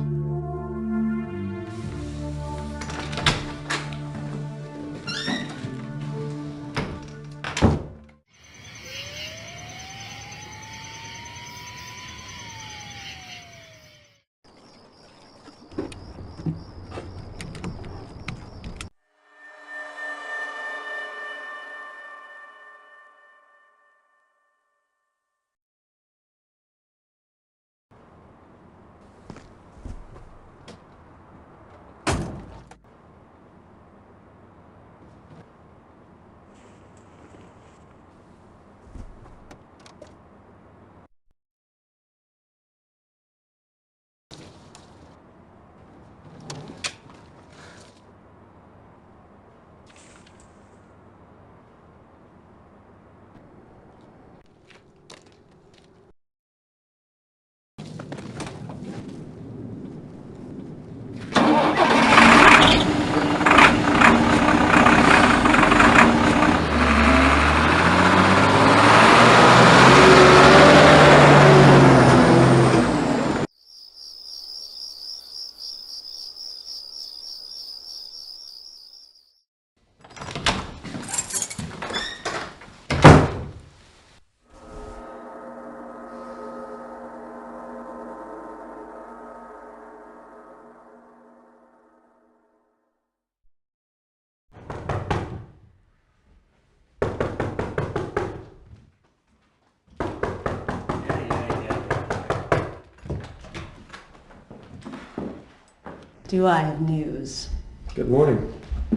Do I have news? Good morning.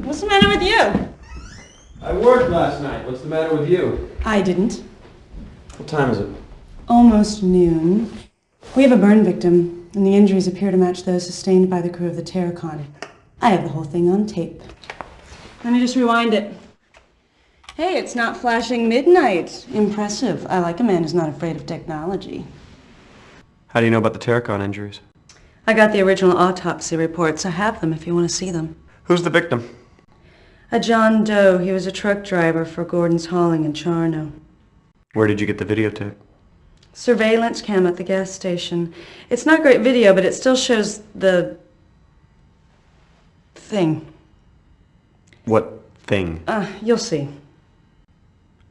What's the matter with you? I worked last night. What's the matter with you? I didn't. What time is it? Almost noon. We have a burn victim, and the injuries appear to match those sustained by the crew of the Terracon. I have the whole thing on tape. Let me just rewind it. Hey, it's not flashing midnight. Impressive. I like a man who's not afraid of technology. How do you know about the Terracon injuries? I got the original autopsy reports. I have them if you want to see them. Who's the victim? A John Doe. He was a truck driver for Gordon's Hauling in Charno. Where did you get the videotape? Surveillance cam at the gas station. It's not great video, but it still shows the thing. What thing? You'll see.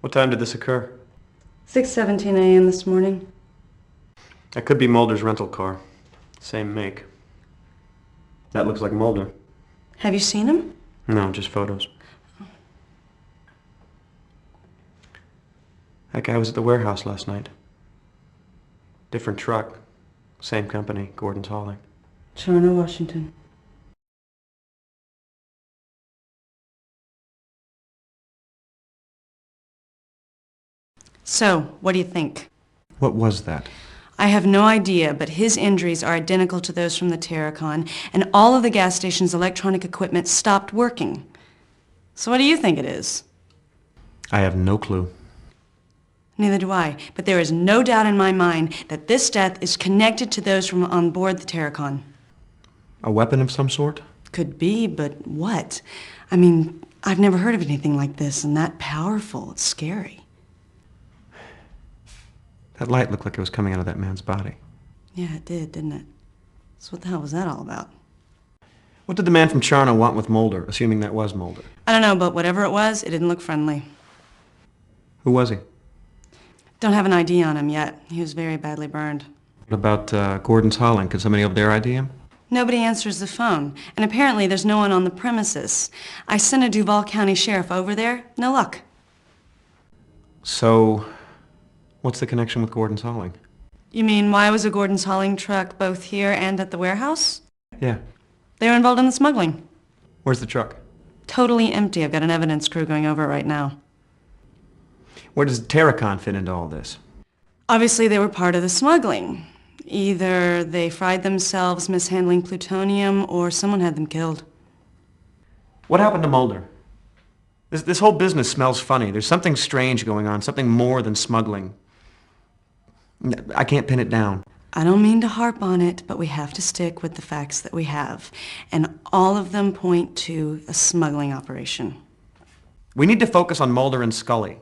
What time did this occur? 6:17 a.m. this morning. That could be Mulder's rental car. Same make. That looks like Mulder. Have you seen him? No, just photos. That guy was at the warehouse last night. Different truck. Same company, Gordon's Hauling. Charno, Washington. So, what do you think? What was that? I have no idea, but his injuries are identical to those from the Terracon, and all of the gas station's electronic equipment stopped working. So what do you think it is? I have no clue. Neither do I, but there is no doubt in my mind that this death is connected to those from on board the Terracon. A weapon of some sort? Could be, but what? I mean, I've never heard of anything like this, and that powerful. It's scary. That light looked like it was coming out of that man's body. Yeah, it did, didn't it? So what the hell was that all about? What did the man from Charno want with Mulder, assuming that was Mulder? I don't know, but whatever it was, it didn't look friendly. Who was he? Don't have an ID on him yet. He was very badly burned. What about Gordon's Holling? Could somebody over there ID him? Nobody answers the phone, and apparently there's no one on the premises. I sent a Duval County sheriff over there. No luck. So, what's the connection with Gordon's Holling? You mean, why was a Gordon's Holling truck both here and at the warehouse? Yeah. They were involved in the smuggling. Where's the truck? Totally empty. I've got an evidence crew going over it right now. Where does Terracon fit into all this? Obviously, they were part of the smuggling. Either they fried themselves mishandling plutonium, or someone had them killed. What happened to Mulder? This whole business smells funny. There's something strange going on, something more than smuggling. I can't pin it down. I don't mean to harp on it, but we have to stick with the facts that we have. And all of them point to a smuggling operation. We need to focus on Mulder and Scully.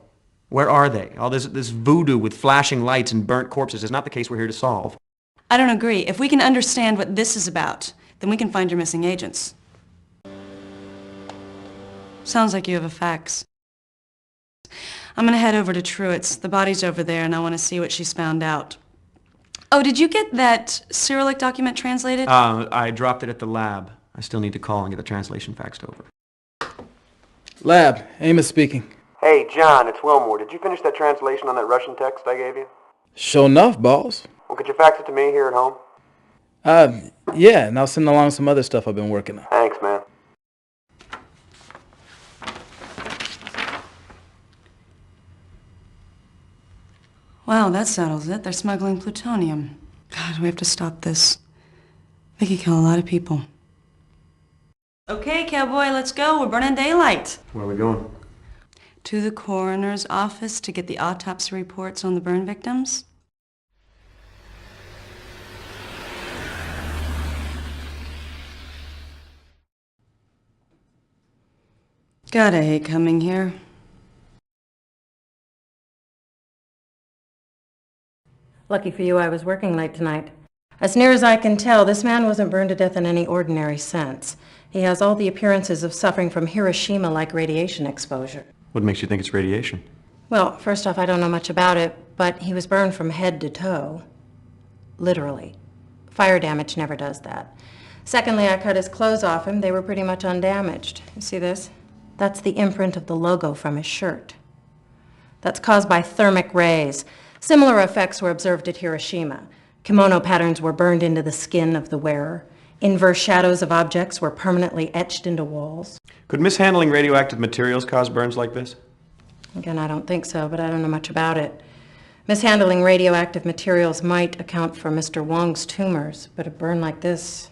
Where are they? All this voodoo with flashing lights and burnt corpses is not the case we're here to solve. I don't agree. If we can understand what this is about, then we can find your missing agents. Sounds like you have a fax. I'm gonna head over to Truitt's. The body's over there, and I want to see what she's found out. Oh, did you get that Cyrillic document translated? I dropped it at the lab. I still need to call and get the translation faxed over. Lab, Amos speaking. Hey, John, it's Wilmore. Did you finish that translation on that Russian text I gave you? Sure enough, boss. Well, could you fax it to me here at home? Yeah, and I'll send along some other stuff I've been working on. Thanks, man. Well, that settles it. They're smuggling plutonium. God, we have to stop this. They could kill a lot of people. Okay, cowboy, let's go. We're burning daylight. Where are we going? To the coroner's office to get the autopsy reports on the burn victims. God, I hate coming here. Lucky for you, I was working late tonight. As near as I can tell, this man wasn't burned to death in any ordinary sense. He has all the appearances of suffering from Hiroshima-like radiation exposure. What makes you think it's radiation? Well, first off, I don't know much about it, but he was burned from head to toe. Literally. Fire damage never does that. Secondly, I cut his clothes off him. They were pretty much undamaged. You see this? That's the imprint of the logo from his shirt. That's caused by thermic rays. Similar effects were observed at Hiroshima. Kimono patterns were burned into the skin of the wearer. Inverse shadows of objects were permanently etched into walls. Could mishandling radioactive materials cause burns like this? Again, I don't think so, but I don't know much about it. Mishandling radioactive materials might account for Mr. Wong's tumors, but a burn like this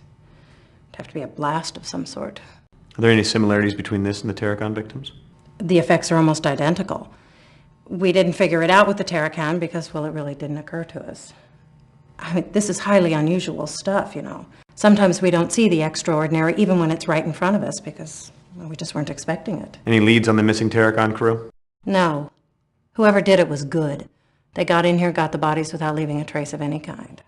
would have to be a blast of some sort. Are there any similarities between this and the Terracon victims? The effects are almost identical. We didn't figure it out with the Terracon because, well, it really didn't occur to us. I mean, this is highly unusual stuff, you know. Sometimes we don't see the extraordinary, even when it's right in front of us, because well, we just weren't expecting it. Any leads on the missing Terracon crew? No. Whoever did it was good. They got in here, got the bodies without leaving a trace of any kind.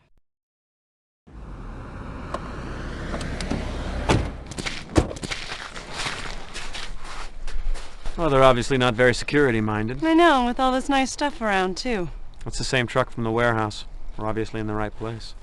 Well, they're obviously not very security-minded. I know, with all this nice stuff around, too. It's the same truck from the warehouse. We're obviously in the right place.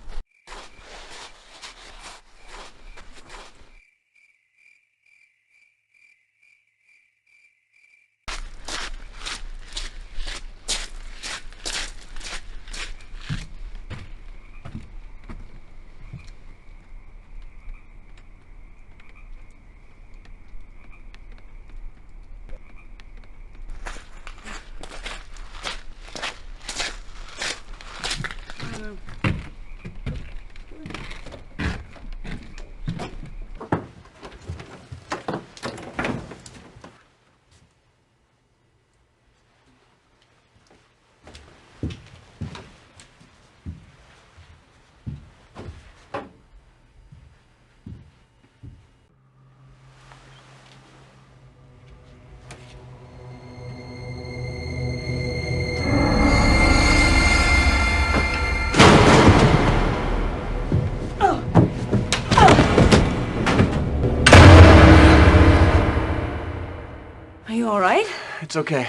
You all right? It's okay.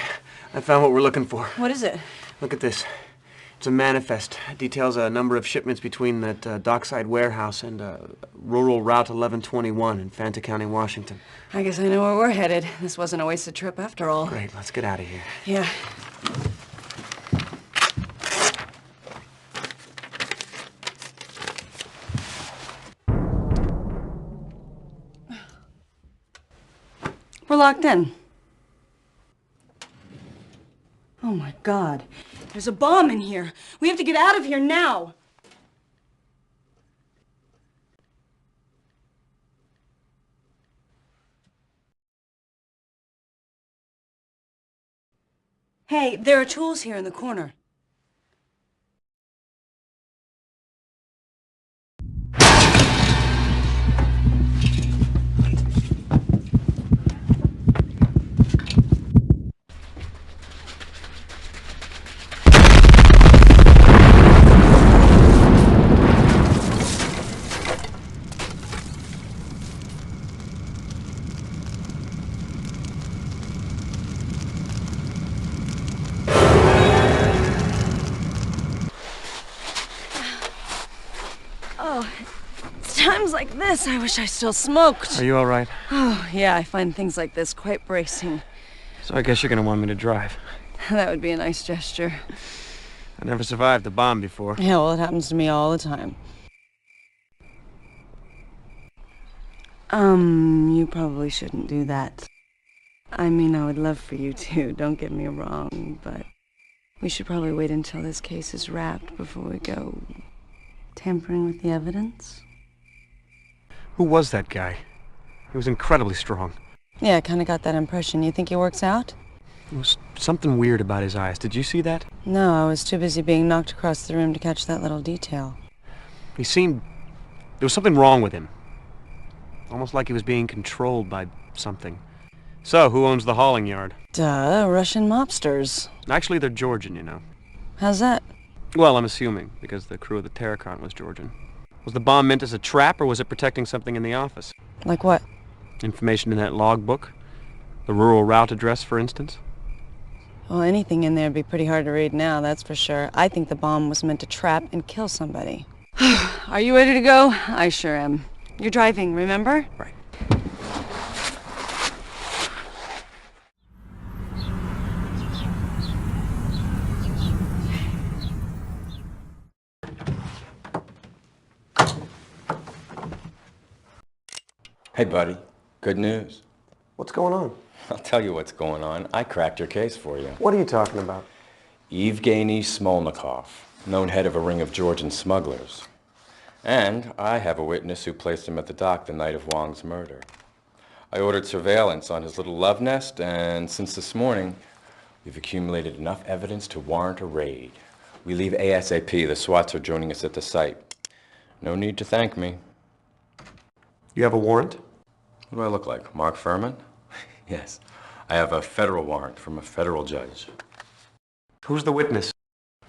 I found what we're looking for. What is it? Look at this. It's a manifest. It details a number of shipments between that dockside warehouse and rural Route 1121 in Fanta County, Washington. I guess I know where we're headed. This wasn't a wasted trip after all. Great, let's get out of here. Yeah. We're locked in. Oh my God. There's a bomb in here. We have to get out of here now. Hey, there are tools here in the corner. Times like this, I wish I still smoked. Are you all right? Oh, yeah, I find things like this quite bracing. So I guess you're gonna want me to drive. That would be a nice gesture. I never survived a bomb before. Yeah, well, it happens to me all the time. You probably shouldn't do that. I mean, I would love for you to, don't get me wrong, but we should probably wait until this case is wrapped before we go tampering with the evidence. Who was that guy? He was incredibly strong. Yeah, I kind of got that impression. You think he works out? There was something weird about his eyes. Did you see that? No, I was too busy being knocked across the room to catch that little detail. He seemed... there was something wrong with him. Almost like he was being controlled by something. So, who owns the hauling yard? Duh, Russian mobsters. Actually, they're Georgian, you know. How's that? Well, I'm assuming, because the crew of the Terracon was Georgian. Was the bomb meant as a trap, or was it protecting something in the office? Like what? Information in that logbook? The rural route address, for instance? Well, anything in there would be pretty hard to read now, that's for sure. I think the bomb was meant to trap and kill somebody. Are you ready to go? I sure am. You're driving, remember? Right. Hey, buddy. Good news. What's going on? I'll tell you what's going on. I cracked your case for you. What are you talking about? Evgeny Smolnikov, known head of a ring of Georgian smugglers. And I have a witness who placed him at the dock the night of Wong's murder. I ordered surveillance on his little love nest, and since this morning, we've accumulated enough evidence to warrant a raid. We leave ASAP. The SWATs are joining us at the site. No need to thank me. You have a warrant? What do I look like, Mark Furman? Yes, I have a federal warrant from a federal judge. Who's the witness?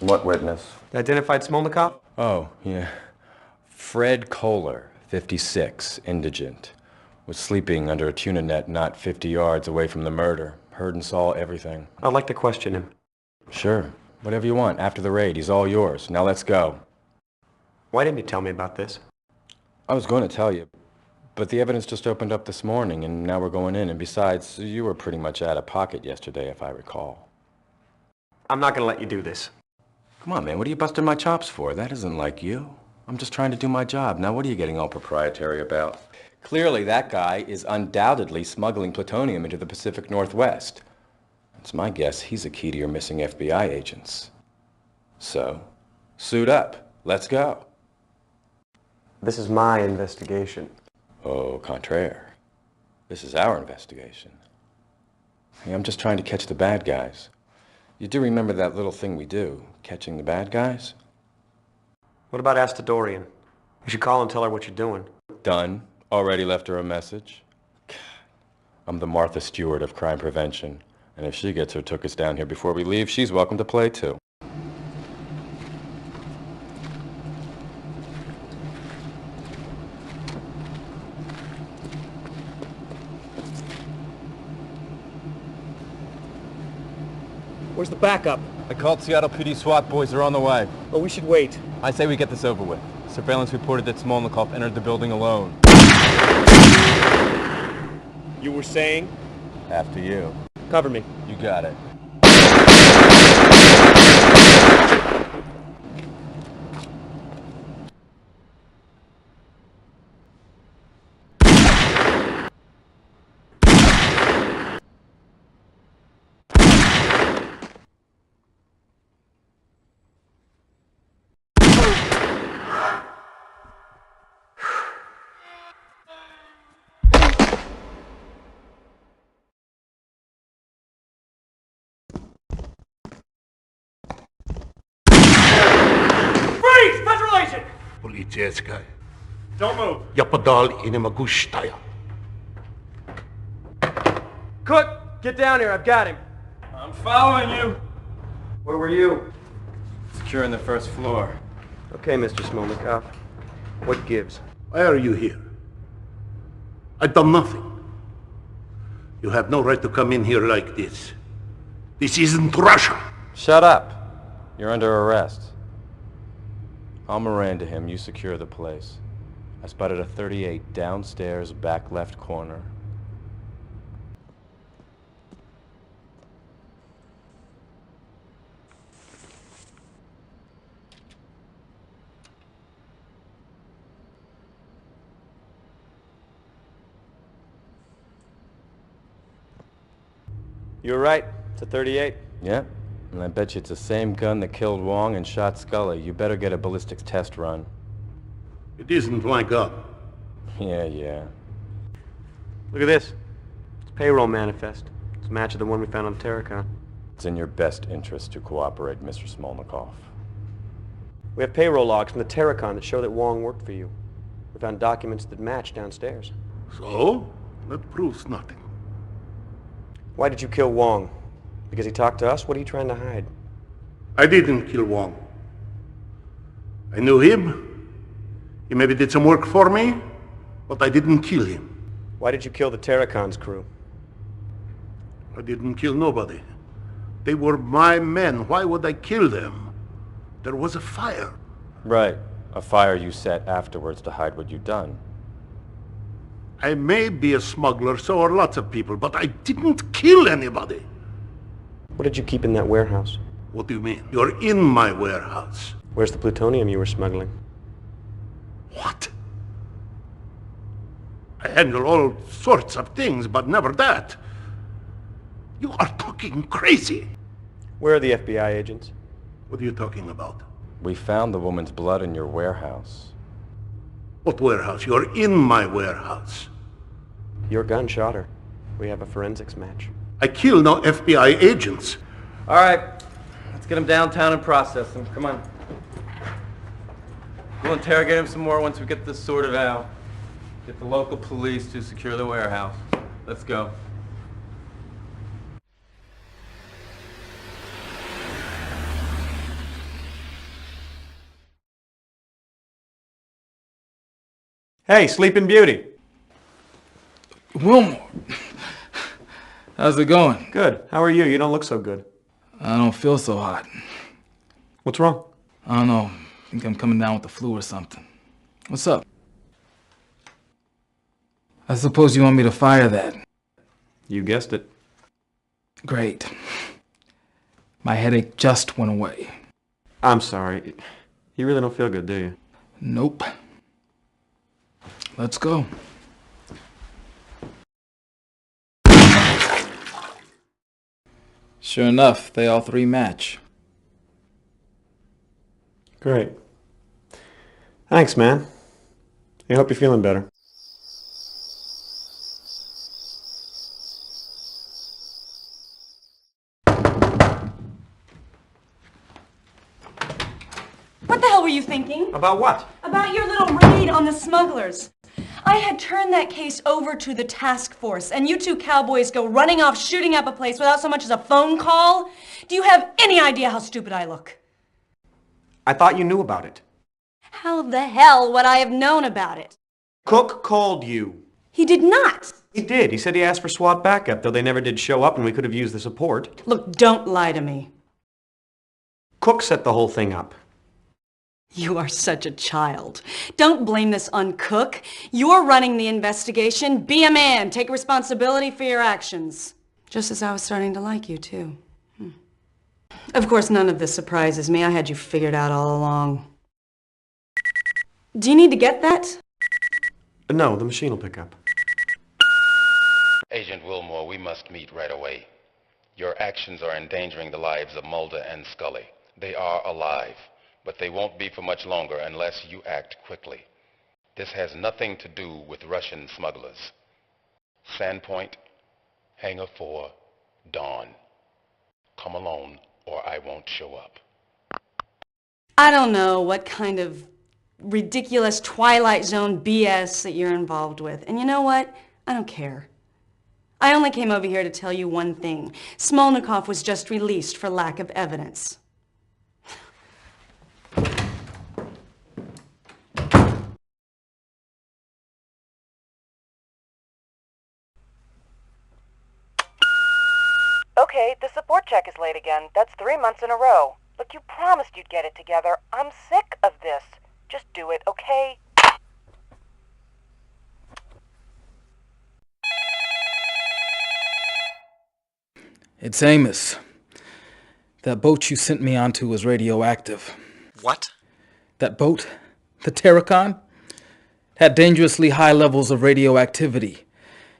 What witness? The identified Smolnikov? Oh, yeah. Fred Kohler, 56, indigent. Was sleeping under a tuna net not 50 yards away from the murder. Heard and saw everything. I'd like to question him. Sure. Whatever you want. After the raid, he's all yours. Now let's go. Why didn't you tell me about this? I was going to tell you, but the evidence just opened up this morning, and now we're going in. And besides, you were pretty much out of pocket yesterday, if I recall. I'm not going to let you do this. Come on, man. What are you busting my chops for? That isn't like you. I'm just trying to do my job. Now, what are you getting all proprietary about? Clearly, that guy is undoubtedly smuggling plutonium into the Pacific Northwest. It's my guess he's a key to your missing FBI agents. So, suit up. Let's go. This is my investigation. Au contraire. This is our investigation. Hey, I'm just trying to catch the bad guys. You do remember that little thing we do, catching the bad guys? What about Astadorian? You should call and tell her what you're doing. Done. Already left her a message. I'm the Martha Stewart of crime prevention. And if she gets her took down here before we leave, she's welcome to play too. Where's the backup? I called Seattle PD SWAT boys. They're on the way. Oh, we should wait. I say we get this over with. Surveillance reported that Smolnikov entered the building alone. You were saying? After you. Cover me. You got it. Полицейская. Don't move. Я подал и не могу стоять. Cook, get down here. I've got him. I'm following you. Where were you? Securing the first floor. Okay, Mr. Smolnikov. What gives? Why are you here? I've done nothing. You have no right to come in here like this. This isn't Russia. Shut up. You're under arrest. I'll Miranda him. You secure the place. I spotted a 38 downstairs, back left corner. You were right. It's a 38. Yeah. And I bet you it's the same gun that killed Wong and shot Scully. You better get a ballistics test run. It isn't my gun. Yeah. Look at this. It's a payroll manifest. It's a match of the one we found on the Terracon. It's in your best interest to cooperate, Mr. Smolnikov. We have payroll logs from the Terracon that show that Wong worked for you. We found documents that match downstairs. So? That proves nothing. Why did you kill Wong? Because he talked to us? What are you trying to hide? I didn't kill Wong. I knew him. He maybe did some work for me, but I didn't kill him. Why did you kill the Terracon's crew? I didn't kill nobody. They were my men. Why would I kill them? There was a fire. Right. A fire you set afterwards to hide what you'd done. I may be a smuggler, so are lots of people, but I didn't kill anybody. What did you keep in that warehouse? What do you mean? You're in my warehouse. Where's the plutonium you were smuggling? What? I handle all sorts of things, but never that. You are talking crazy. Where are the FBI agents? What are you talking about? We found the woman's blood in your warehouse. What warehouse? You're in my warehouse. Your gun shot her. We have a forensics match. I kill no FBI agents. All right. Let's get him downtown and process him. Come on. We'll interrogate him some more once we get this sorted out. Get the local police to secure the warehouse. Let's go. Hey, Sleeping Beauty. Wilmore. How's it going? Good. How are you? You don't look so good. I don't feel so hot. What's wrong? I don't know. I think I'm coming down with the flu or something. What's up? I suppose you want me to fire that. You guessed it. Great. My headache just went away. I'm sorry. You really don't feel good, do you? Nope. Let's go. Sure enough, they all three match. Great. Thanks, man. I hope you're feeling better. What the hell were you thinking? About what? About your little raid on the smugglers. I had turned that case over to the task force, and you two cowboys go running off shooting up a place without so much as a phone call? Do you have any idea how stupid I look? I thought you knew about it. How the hell would I have known about it? Cook called you. He did not. He did. He said he asked for SWAT backup, though they never did show up and we could have used the support. Look, don't lie to me. Cook set the whole thing up. You are such a child. Don't blame this on Cook. You're running the investigation. Be a man. Take responsibility for your actions. Just as I was starting to like you, too. Of course, none of this surprises me. I had you figured out all along. Do you need to get that? No, the machine will pick up. Agent Wilmore, we must meet right away. Your actions are endangering the lives of Mulder and Scully. They are alive, but they won't be for much longer unless you act quickly. This has nothing to do with Russian smugglers. Sandpoint, Hangar 4, dawn. Come alone, or I won't show up. I don't know what kind of ridiculous Twilight Zone BS that you're involved with. And you know what? I don't care. I only came over here to tell you one thing. Smolnikov was just released for lack of evidence. Okay, the support check is late again. That's 3 months in a row. Look, you promised you'd get it together. I'm sick of this. Just do it, okay? It's Amos. That boat you sent me onto was radioactive. What? That boat, the Terracon, had dangerously high levels of radioactivity.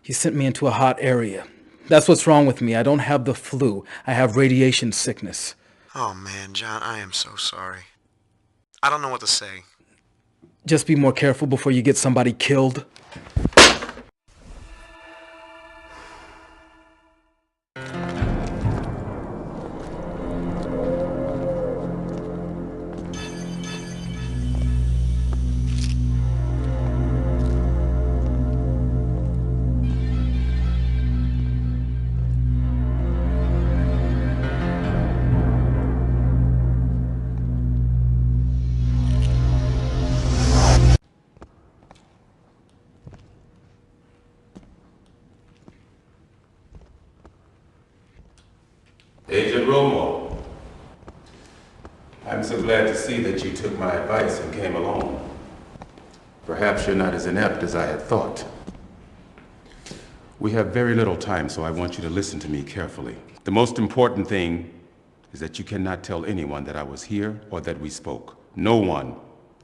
You sent me into a hot area. That's what's wrong with me. I don't have the flu. I have radiation sickness. Oh man, John, I am so sorry. I don't know what to say. Just be more careful before you get somebody killed. Agent Wilmore, I'm so glad to see that you took my advice and came along. Perhaps you're not as inept as I had thought. We have very little time, so I want you to listen to me carefully. The most important thing is that you cannot tell anyone that I was here or that we spoke. No one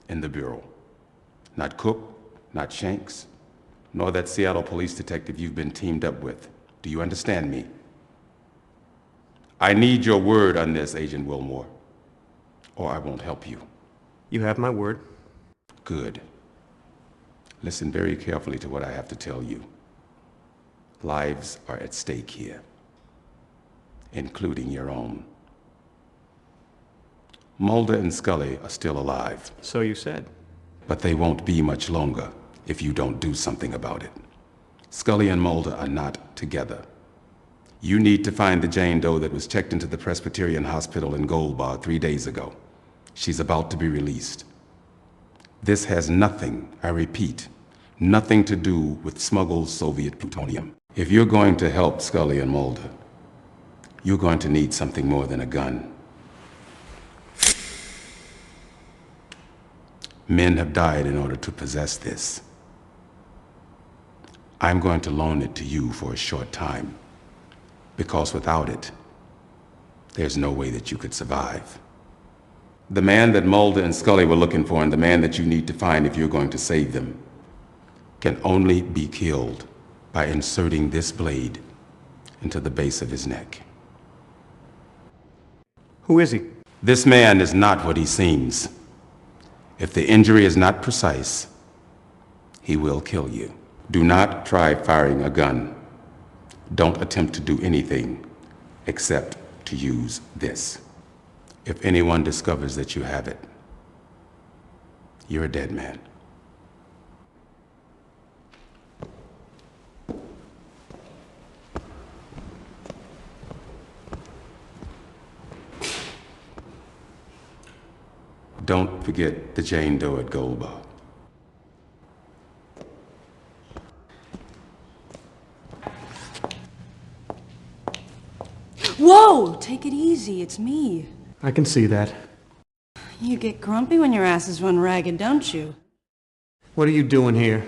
in the Bureau. Not Cook, not Shanks, nor that Seattle police detective you've been teamed up with. Do you understand me? I need your word on this, Agent Wilmore, or I won't help you. You have my word. Good. Listen very carefully to what I have to tell you. Lives are at stake here, including your own. Mulder and Scully are still alive. So you said. But they won't be much longer if you don't do something about it. Scully and Mulder are not together. You need to find the Jane Doe that was checked into the Presbyterian Hospital in Gold Bar 3 days ago. She's about to be released. This has nothing, I repeat, nothing to do with smuggled Soviet plutonium. If you're going to help Scully and Mulder, you're going to need something more than a gun. Men have died in order to possess this. I'm going to loan it to you for a short time, because without it, there's no way that you could survive. The man that Mulder and Scully were looking for and the man that you need to find if you're going to save them can only be killed by inserting this blade into the base of his neck. Who is he? This man is not what he seems. If the injury is not precise, he will kill you. Do not try firing a gun. Don't attempt to do anything except to use this. If anyone discovers that you have it, you're a dead man. Don't forget the Jane Doe at Gold Bar. Whoa! Take it easy. It's me. I can see that. You get grumpy when your asses run ragged, don't you? What are you doing here?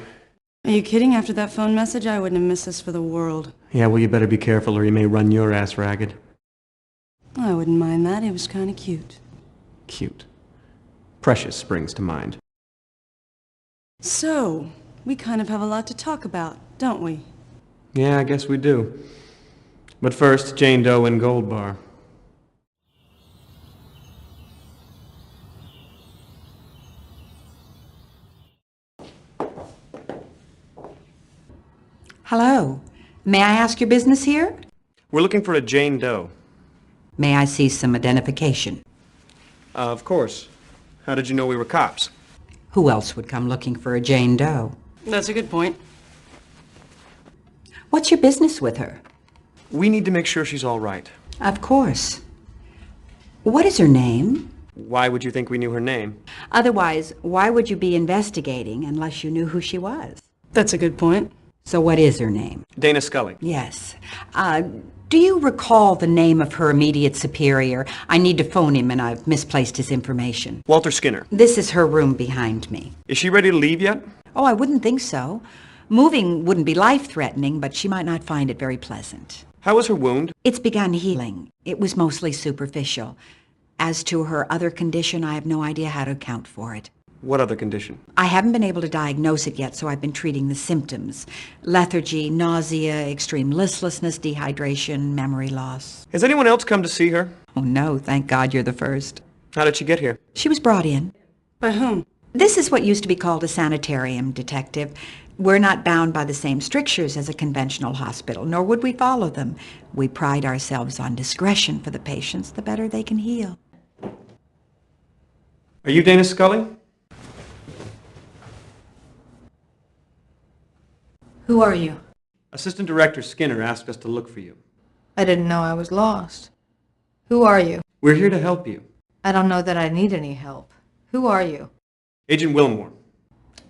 Are you kidding? After that phone message, I wouldn't have missed this for the world. Yeah, well, you better be careful or he may run your ass ragged. I wouldn't mind that. He was kind of cute. Cute. Precious springs to mind. So, we kind of have a lot to talk about, don't we? Yeah, I guess we do. But first, Jane Doe and Gold Bar. Hello. May I ask your business here? We're looking for a Jane Doe. May I see some identification? Of course. How did you know we were cops? Who else would come looking for a Jane Doe? That's a good point. What's your business with her? We need to make sure she's all right. Of course. What is her name? Why would you think we knew her name? Otherwise, why would you be investigating unless you knew who she was? That's a good point. So what is her name? Dana Scully. Yes. Do you recall the name of her immediate superior? I need to phone him and I've misplaced his information. Walter Skinner. This is her room behind me. Is she ready to leave yet? Oh, I wouldn't think so. Moving wouldn't be life-threatening, but she might not find it very pleasant. How was her wound? It's begun healing. It was mostly superficial. As to her other condition, I have no idea how to account for it. What other condition? I haven't been able to diagnose it yet, so I've been treating the symptoms. Lethargy, nausea, extreme listlessness, dehydration, memory loss. Has anyone else come to see her? Oh, no, thank God you're the first. How did she get here? She was brought in. By whom? This is what used to be called a sanitarium, Detective. We're not bound by the same strictures as a conventional hospital, nor would we follow them. We pride ourselves on discretion for the patients. The better they can heal. Are you Dana Scully? Who are you? Assistant Director Skinner asked us to look for you. I didn't know I was lost. Who are you? We're here to help you. I don't know that I need any help. Who are you? Agent Wilmore.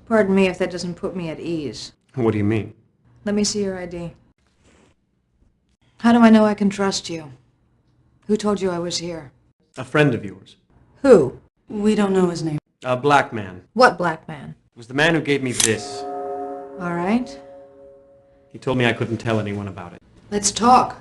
Pardon me if that doesn't put me at ease. What do you mean? Let me see your ID. How do I know I can trust you? Who told you I was here? A friend of yours. Who? We don't know his name. A black man. What black man? It was the man who gave me this. All right. He told me I couldn't tell anyone about it. Let's talk.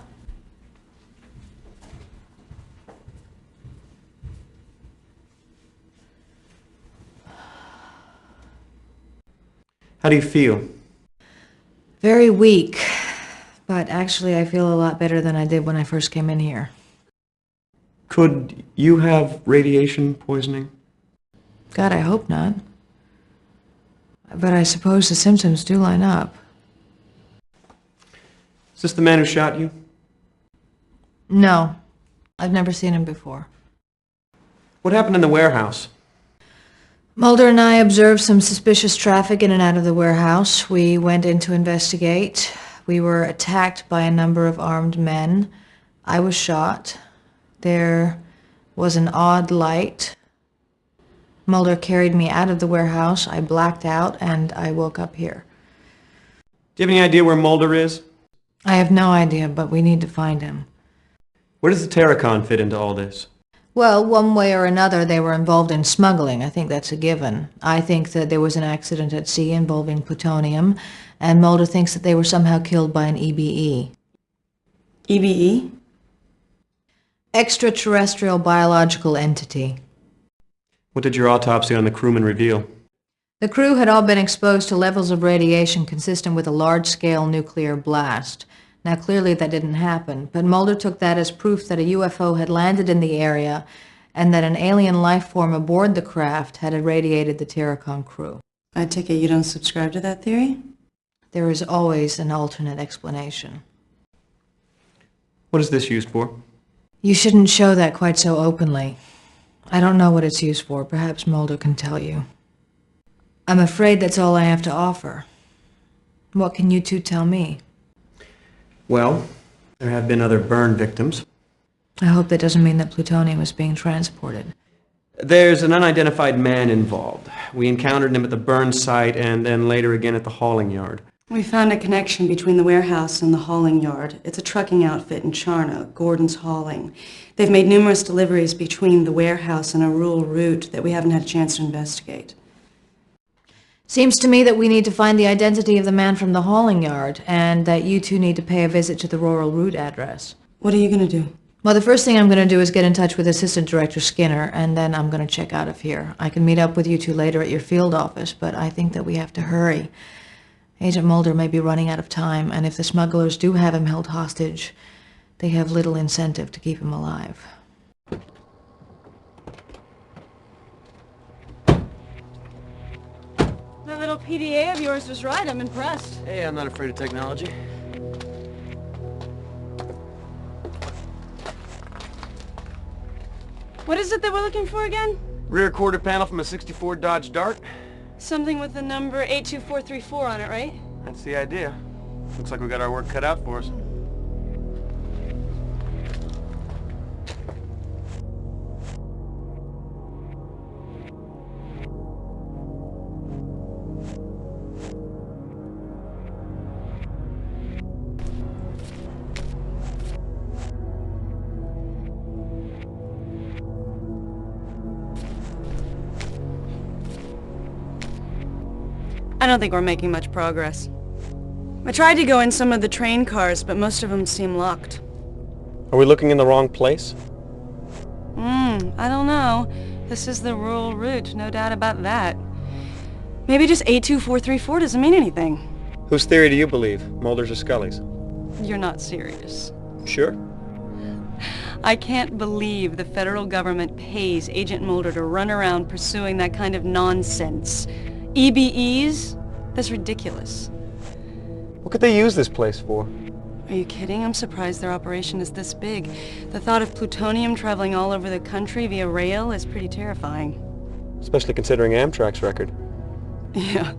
How do you feel? Very weak. But actually, I feel a lot better than I did when I first came in here. Could you have radiation poisoning? God, I hope not. But I suppose the symptoms do line up. Is this the man who shot you? No. I've never seen him before. What happened in the warehouse? Mulder and I observed some suspicious traffic in and out of the warehouse. We went in to investigate. We were attacked by a number of armed men. I was shot. There was an odd light. Mulder carried me out of the warehouse. I blacked out and I woke up here. Do you have any idea where Mulder is? I have no idea, but we need to find him. Where does the Terracon fit into all this? Well, one way or another, they were involved in smuggling. I think that's a given. I think that there was an accident at sea involving plutonium, and Mulder thinks that they were somehow killed by an EBE. EBE? Extraterrestrial biological entity. What did your autopsy on the crewman reveal? The crew had all been exposed to levels of radiation consistent with a large-scale nuclear blast. Now, clearly that didn't happen, but Mulder took that as proof that a UFO had landed in the area and that an alien life form aboard the craft had irradiated the Terracon crew. I take it you don't subscribe to that theory? There is always an alternate explanation. What is this used for? You shouldn't show that quite so openly. I don't know what it's used for. Perhaps Mulder can tell you. I'm afraid that's all I have to offer. What can you two tell me? Well, there have been other burn victims. I hope that doesn't mean that plutonium is being transported. There's an unidentified man involved. We encountered him at the burn site and then later again at the hauling yard. We found a connection between the warehouse and the hauling yard. It's a trucking outfit in Charno, Gordon's Hauling. They've made numerous deliveries between the warehouse and a rural route that we haven't had a chance to investigate. Seems to me that we need to find the identity of the man from the hauling yard, and that you two need to pay a visit to the rural route address. What are you going to do? Well, the first thing I'm going to do is get in touch with Assistant Director Skinner, and then I'm going to check out of here. I can meet up with you two later at your field office, but I think that we have to hurry. Agent Mulder may be running out of time, and if the smugglers do have him held hostage, they have little incentive to keep him alive. That little PDA of yours was right. I'm impressed. Hey, I'm not afraid of technology. What is it that we're looking for again? Rear quarter panel from a '64 Dodge Dart. Something with the number 82434 on it, right? That's the idea. Looks like we got our work cut out for us. I don't think we're making much progress. I tried to go in some of the train cars, but most of them seem locked. Are we looking in the wrong place? I don't know. This is the rural route, no doubt about that. Maybe just 82434 doesn't mean anything. Whose theory do you believe? Mulder's or Scully's? You're not serious. Sure. I can't believe the federal government pays Agent Mulder to run around pursuing that kind of nonsense. EBEs? That's ridiculous. What could they use this place for? Are you kidding? I'm surprised their operation is this big. The thought of plutonium traveling all over the country via rail is pretty terrifying. Especially considering Amtrak's record. Yeah.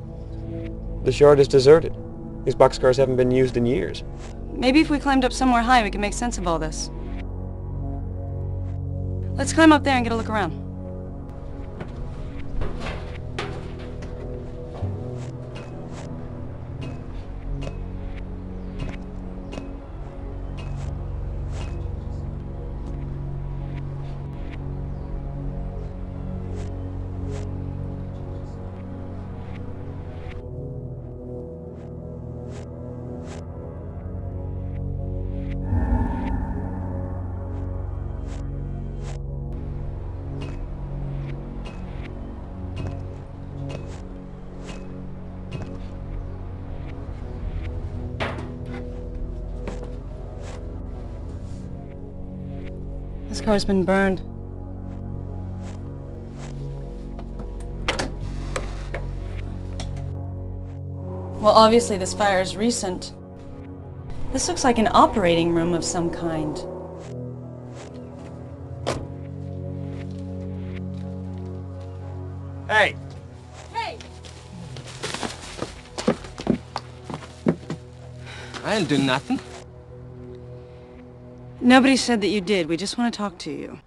This yard is deserted. These boxcars haven't been used in years. Maybe if we climbed up somewhere high, we could make sense of all this. Let's climb up there and get a look around. This car's been burned. Well, obviously this fire is recent. This looks like an operating room of some kind. Hey! Hey! I didn't do nothing. Nobody said that you did. We just want to talk to you.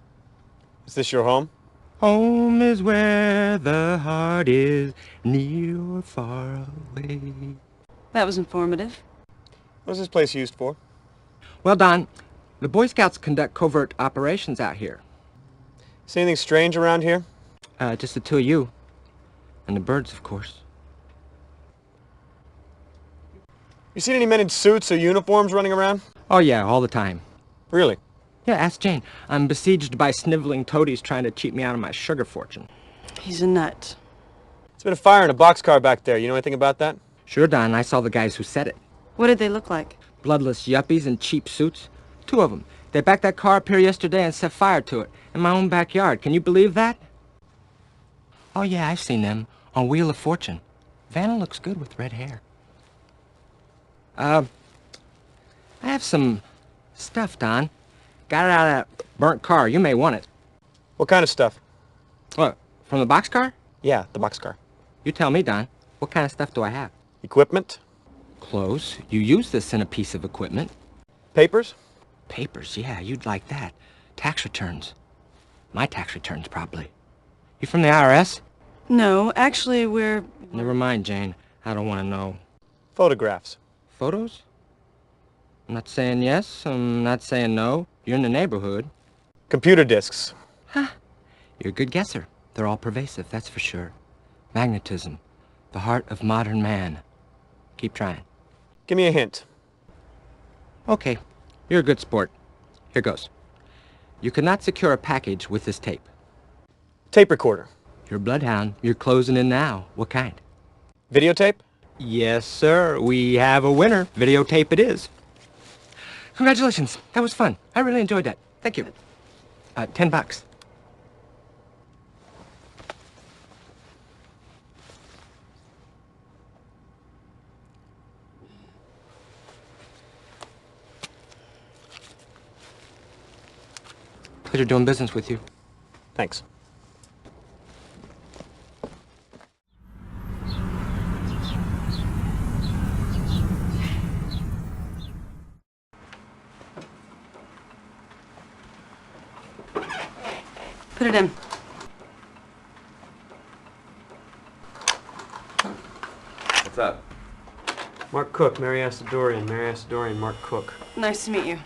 Is this your home? Home is where the heart is, near or far away. That was informative. What's this place used for? Well, Don, the Boy Scouts conduct covert operations out here. See anything strange around here? Just the two of you. And the birds, of course. You seen any men in suits or uniforms running around? Oh, yeah, all the time. Really? Yeah, ask Jane. I'm besieged by sniveling toadies trying to cheat me out of my sugar fortune. He's a nut. There's been a fire in a boxcar back there. You know anything about that? Sure, Don. I saw the guys who set it. What did they look like? Bloodless yuppies in cheap suits. Two of them. They backed that car up here yesterday and set fire to it in my own backyard. Can you believe that? Oh, yeah, I've seen them on Wheel of Fortune. Vanna looks good with red hair. I have some stuff, Don. Got it out of that burnt car. You may want it. What kind of stuff? What, from the boxcar? Yeah, the boxcar. You tell me, Don. What kind of stuff do I have? Equipment? Close. You use this in a piece of equipment. Papers? Papers, yeah, you'd like that. Tax returns. My tax returns, probably. You from the IRS? No, actually, we're... Never mind, Jane. I don't want to know. Photographs. Photos? I'm not saying yes, I'm not saying no. You're in the neighborhood. Computer disks. You're a good guesser. They're all pervasive, that's for sure. Magnetism, the heart of modern man. Keep trying. Give me a hint. Okay, you're a good sport. Here goes. You cannot secure a package with this tape. Tape recorder. You're a bloodhound. You're closing in now. What kind? Videotape? Yes, sir. We have a winner. Videotape it is. Congratulations. That was fun. I really enjoyed that. Thank you. $10. Pleasure doing business with you. Thanks. Put it in. What's up? Mark Cook, Mary Asadorian. Mary Asadorian, Mark Cook. Nice to meet you.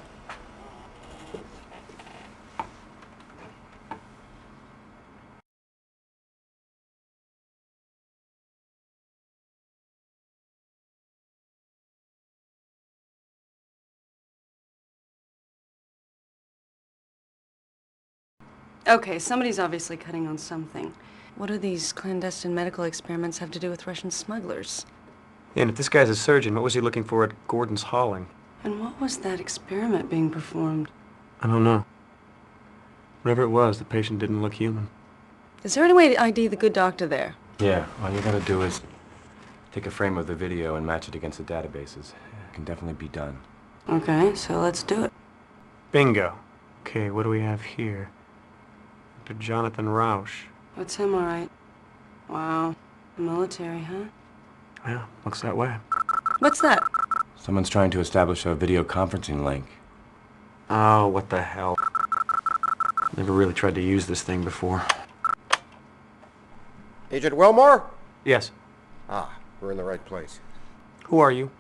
Okay, somebody's obviously cutting on something. What do these clandestine medical experiments have to do with Russian smugglers? And if this guy's a surgeon, what was he looking for at Gordon's Hauling? And what was that experiment being performed? I don't know. Whatever it was, the patient didn't look human. Is there any way to ID the good doctor there? Yeah, all you gotta do is take a frame of the video and match it against the databases. It can definitely be done. Okay, so let's do it. Bingo. Okay, what do we have here? Dr. Jonathan Rausch. What's him, all right? Wow. Military, huh? Yeah, looks that way. What's that? Someone's trying to establish a video conferencing link. Oh, what the hell. Never really tried to use this thing before. Agent Wilmore? Yes. Ah, we're in the right place. Who are you?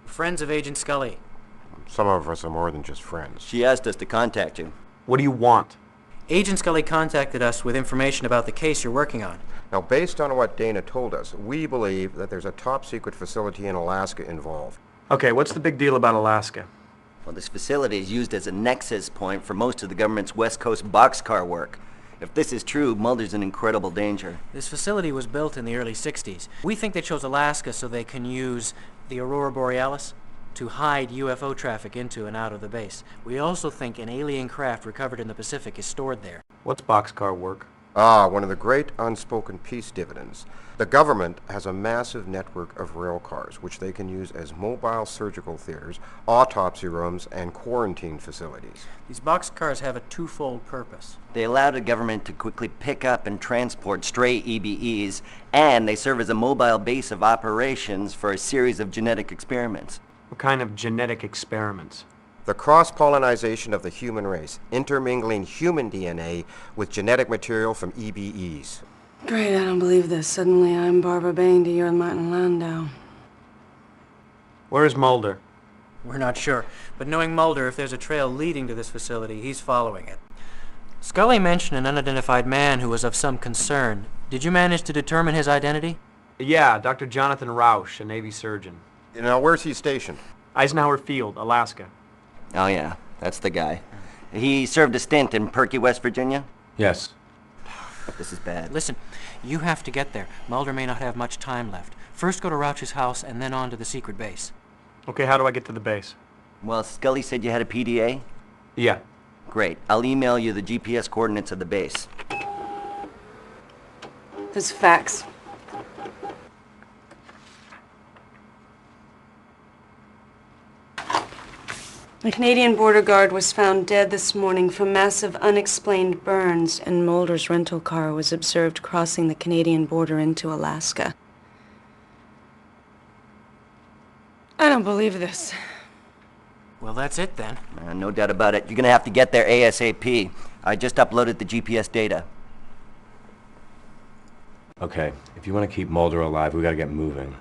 Friends of Agent Scully. Some of us are more than just friends. She asked us to contact you. What do you want? Agent Scully contacted us with information about the case you're working on. Now, based on what Dana told us, we believe that there's a top-secret facility in Alaska involved. Okay, what's the big deal about Alaska? Well, this facility is used as a nexus point for most of the government's West Coast boxcar work. If this is true, Mulder's in incredible danger. This facility was built in the early 60s. We think they chose Alaska so they can use the Aurora Borealis to hide UFO traffic into and out of the base. We also think an alien craft recovered in the Pacific is stored there. What's boxcar work? Ah, one of the great unspoken peace dividends. The government has a massive network of rail cars, which they can use as mobile surgical theaters, autopsy rooms, and quarantine facilities. These boxcars have a twofold purpose. They allow the government to quickly pick up and transport stray EBEs, and they serve as a mobile base of operations for a series of genetic experiments. What kind of genetic experiments? The cross-pollinization of the human race, intermingling human DNA with genetic material from EBEs. Great, I don't believe this. Suddenly I'm Barbara Bain to you're Martin Landau. Where's Mulder? We're not sure, but knowing Mulder, if there's a trail leading to this facility, he's following it. Scully mentioned an unidentified man who was of some concern. Did you manage to determine his identity? Yeah, Dr. Jonathan Rausch, a Navy surgeon. Now, where's he stationed? Eisenhower Field, Alaska. Oh yeah, that's the guy. He served a stint in Perky, West Virginia? Yes. This is bad. Listen, you have to get there. Mulder may not have much time left. First go to Rauch's house and then on to the secret base. Okay, how do I get to the base? Well, Scully said you had a PDA? Yeah. Great. I'll email you the GPS coordinates of the base. This fax. A Canadian border guard was found dead this morning from massive unexplained burns, and Mulder's rental car was observed crossing the Canadian border into Alaska. I don't believe this. Well, that's it then. No doubt about it. You're gonna have to get there ASAP. I just uploaded the GPS data. Okay, if you want to keep Mulder alive, we gotta get moving.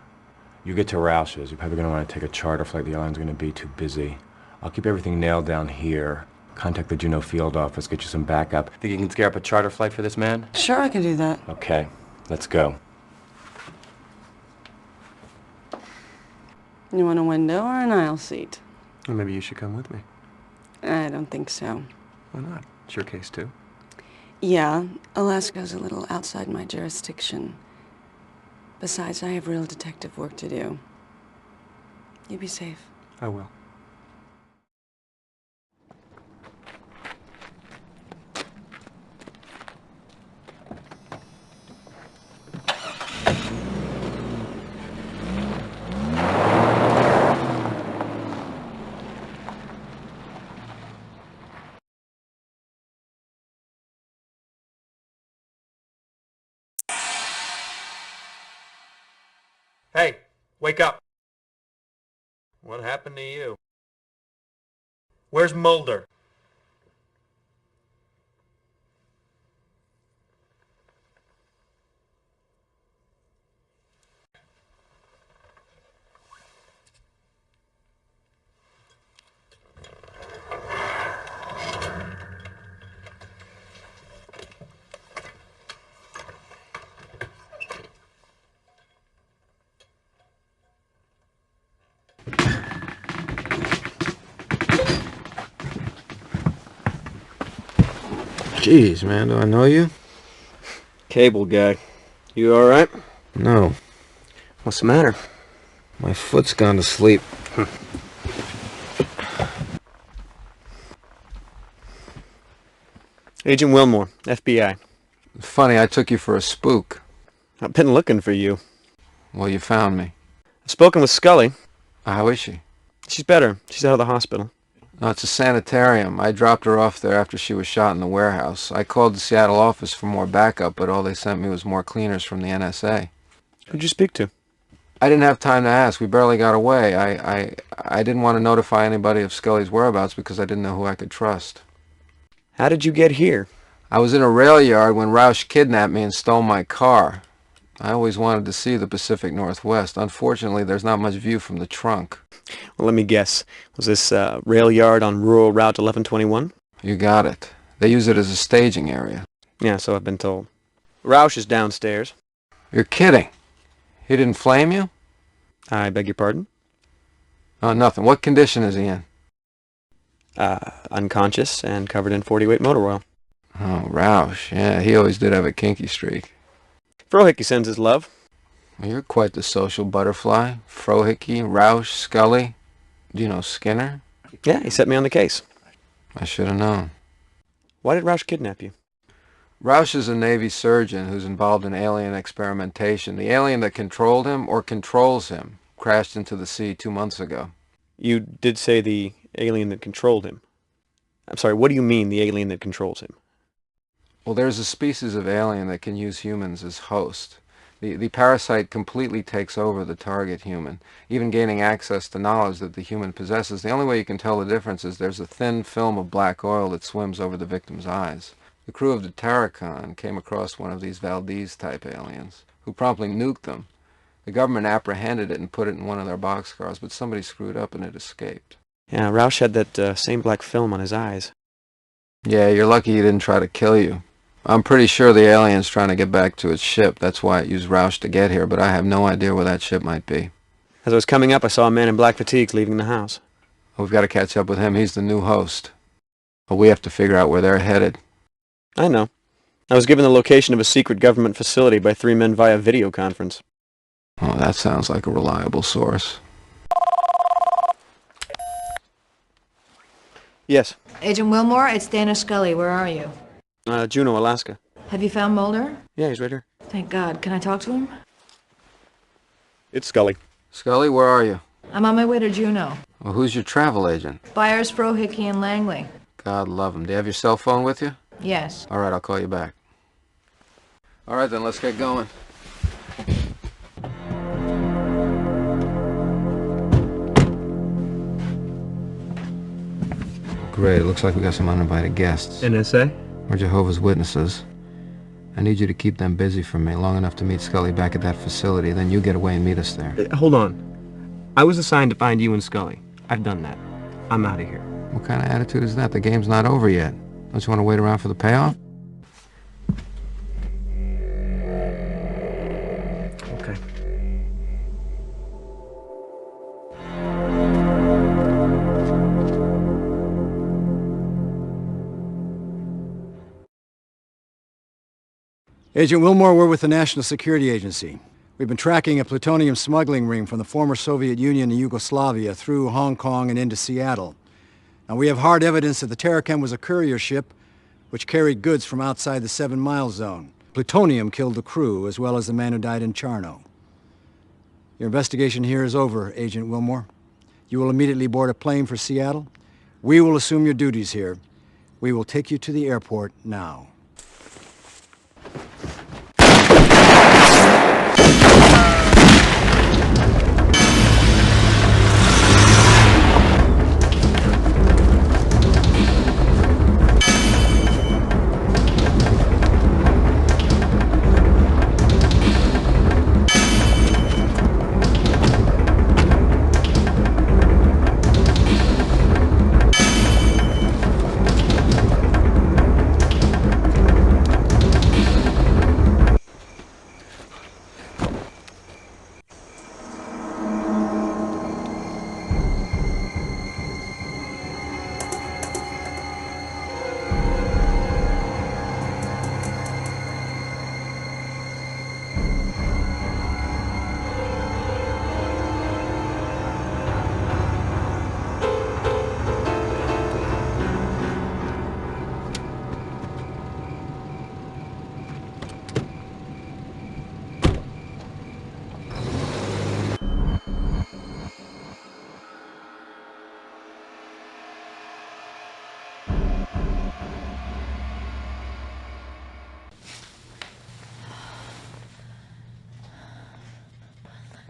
You get to Roush's. You're probably going to want to take a charter flight. The island's going to be too busy. I'll keep everything nailed down here. Contact the Juneau field office, get you some backup. Think you can scare up a charter flight for this man? Sure, I can do that. Okay, let's go. You want a window or an aisle seat? Well, maybe you should come with me. I don't think so. Why not? It's your case, too. Yeah, Alaska's a little outside my jurisdiction. Besides, I have real detective work to do. You be safe. I will. Hey, wake up. What happened to you? Where's Mulder? Jeez, man, do I know you? Cable guy. You alright? No. What's the matter? My foot's gone to sleep. Agent Wilmore, FBI. Funny, I took you for a spook. I've been looking for you. Well, you found me. I've spoken with Scully. How is she? She's better. She's out of the hospital. No, it's a sanitarium. I dropped her off there after she was shot in the warehouse. I called the Seattle office for more backup, but all they sent me was more cleaners from the NSA. Who'd you speak to? I didn't have time to ask. We barely got away. I didn't want to notify anybody of Scully's whereabouts because I didn't know who I could trust. How did you get here? I was in a rail yard when Roush kidnapped me and stole my car. I always wanted to see the Pacific Northwest. Unfortunately, there's not much view from the trunk. Well, let me guess. Was this rail yard on rural Route 1121? You got it. They use it as a staging area. Yeah, so I've been told. Roush is downstairs. You're kidding. He didn't flame you? I beg your pardon? Oh, nothing. What condition is he in? Unconscious and covered in 40-weight motor oil. Oh, Roush. Yeah, he always did have a kinky streak. Frohickey sends his love. Well, you're quite the social butterfly. Frohickey, Roush, Scully. Do you know Skinner? Yeah, he set me on the case. I should have known. Why did Roush kidnap you? Roush is a Navy surgeon who's involved in alien experimentation. The alien that controlled him, or controls him, crashed into the sea 2 months ago. You did say the alien that controlled him. I'm sorry, what do you mean, the alien that controls him? Well, there's a species of alien that can use humans as host. The parasite completely takes over the target human, even gaining access to knowledge that the human possesses. The only way you can tell the difference is there's a thin film of black oil that swims over the victim's eyes. The crew of the Tarragon came across one of these Valdez-type aliens, who promptly nuked them. The government apprehended it and put it in one of their boxcars, but somebody screwed up and it escaped. Yeah, Roush had that same black film on his eyes. Yeah, you're lucky he didn't try to kill you. I'm pretty sure the alien's trying to get back to its ship. That's why it used Roush to get here, but I have no idea where that ship might be. As I was coming up, I saw a man in black fatigues leaving the house. We've got to catch up with him. He's the new host. But we have to figure out where they're headed. I know. I was given the location of a secret government facility by 3 men via video conference. Oh, that sounds like a reliable source. Yes. Agent Wilmore, it's Dana Scully. Where are you? Juneau, Alaska. Have you found Mulder? Yeah, he's right here. Thank God. Can I talk to him? It's Scully. Scully, where are you? I'm on my way to Juneau. Well, who's your travel agent? Byers, Frohickey, and Langley. God love him. Do you have your cell phone with you? Yes. All right, I'll call you back. All right, then, let's get going. Great, it looks like we got some uninvited guests. NSA? Or Jehovah's Witnesses. I need you to keep them busy for me long enough to meet Scully back at that facility. Then you get away and meet us there. Hold on. I was assigned to find you and Scully. I've done that. I'm out of here. What kind of attitude is that? The game's not over yet. Don't you want to wait around for the payoff? Okay. Agent Wilmore, we're with the National Security Agency. We've been tracking a plutonium smuggling ring from the former Soviet Union and Yugoslavia through Hong Kong and into Seattle. Now, we have hard evidence that the Terrachem was a courier ship which carried goods from outside the 7-mile zone. Plutonium killed the crew, as well as the man who died in Charno. Your investigation here is over, Agent Wilmore. You will immediately board a plane for Seattle. We will assume your duties here. We will take you to the airport now.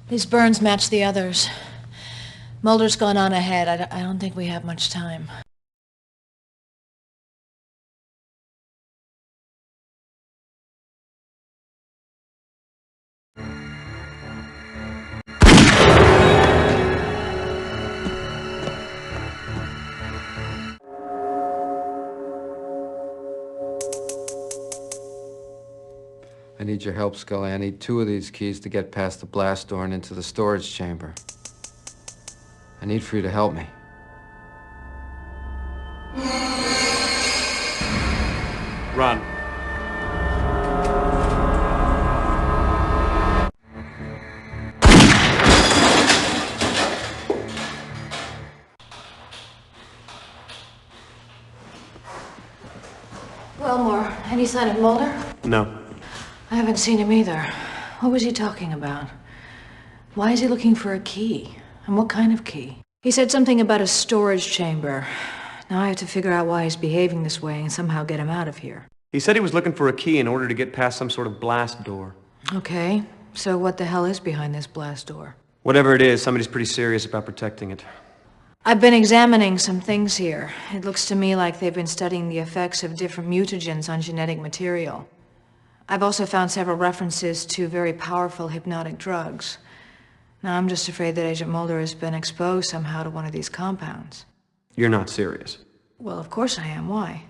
These burns match the others. Mulder's gone on ahead. I don't think we have much time. I need your help, Scully. I need 2 of these keys to get past the blast door and into the storage chamber. I need for you to help me. Run. Wilmore, any sign of Mulder? No. I haven't seen him either. What was he talking about? Why is he looking for a key? And what kind of key? He said something about a storage chamber. Now I have to figure out why he's behaving this way and somehow get him out of here. He said he was looking for a key in order to get past some sort of blast door. Okay, so what the hell is behind this blast door? Whatever it is, somebody's pretty serious about protecting it. I've been examining some things here. It looks to me like they've been studying the effects of different mutagens on genetic material. I've also found several references to very powerful hypnotic drugs. Now, I'm just afraid that Agent Mulder has been exposed somehow to one of these compounds. You're not serious. Well, of course I am. Why?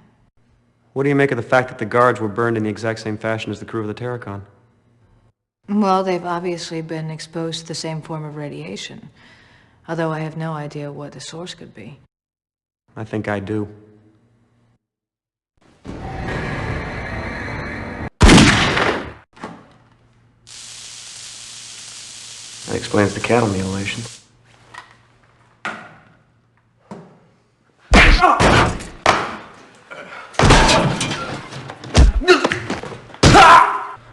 What do you make of the fact that the guards were burned in the exact same fashion as the crew of the Terracon? Well, they've obviously been exposed to the same form of radiation, although I have no idea what the source could be. I think I do. That explains the cattle mutilation.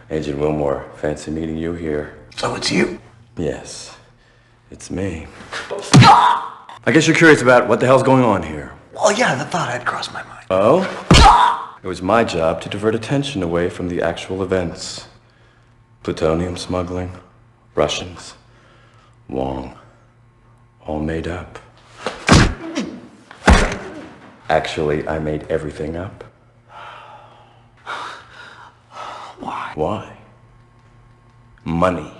Agent Wilmore, fancy meeting you here. So it's you? Yes, it's me. I guess you're curious about what the hell's going on here. Well, yeah, the thought had crossed my mind. Oh? It was my job to divert attention away from the actual events. Plutonium smuggling, Russians, Wong, all made up. Actually, I made everything up. Why? Money.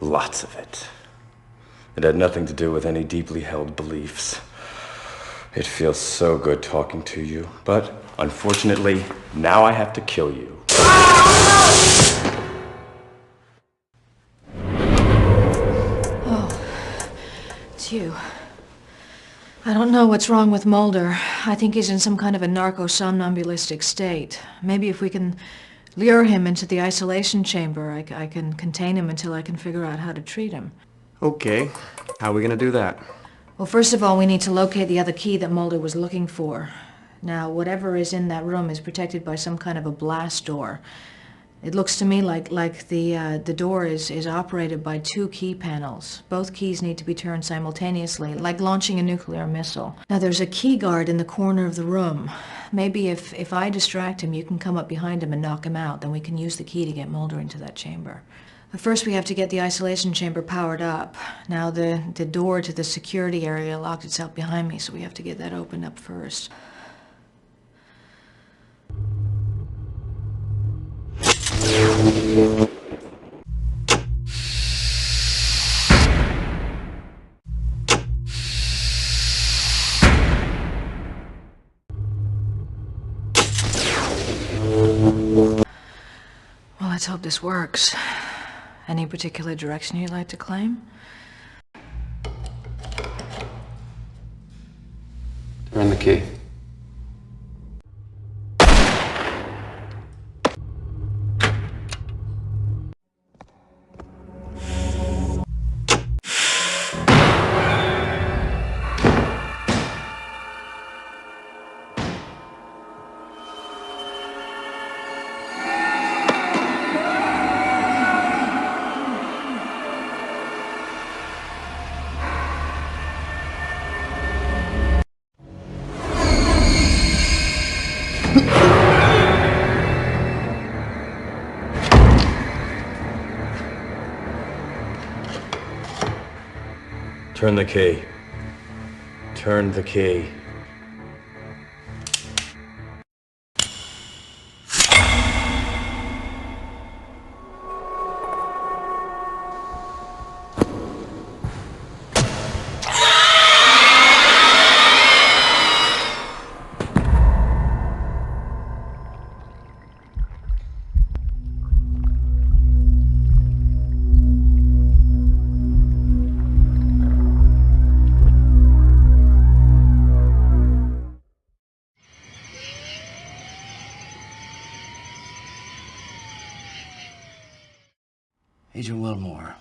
Lots of it. It had nothing to do with any deeply held beliefs. It feels so good talking to you, but unfortunately, now I have to kill you. Oh, it's you. I don't know what's wrong with Mulder. I think he's in some kind of a narco-somnambulistic state. Maybe if we can lure him into the isolation chamber, I can contain him until I can figure out how to treat him. Okay. How are we gonna do that? Well, first of all, we need to locate the other key that Mulder was looking for. Now, whatever is in that room is protected by some kind of a blast door. It looks to me like the door is operated by 2 key panels. Both keys need to be turned simultaneously, like launching a nuclear missile. Now, there's a key guard in the corner of the room. Maybe if I distract him, you can come up behind him and knock him out. Then we can use the key to get Mulder into that chamber. But first, we have to get the isolation chamber powered up. Now, the door to the security area locked itself behind me, so we have to get that opened up first. Well, let's hope this works. Any particular direction you'd like to claim? Turn the key. Turn the key. Turn the key. Agent Wilmore,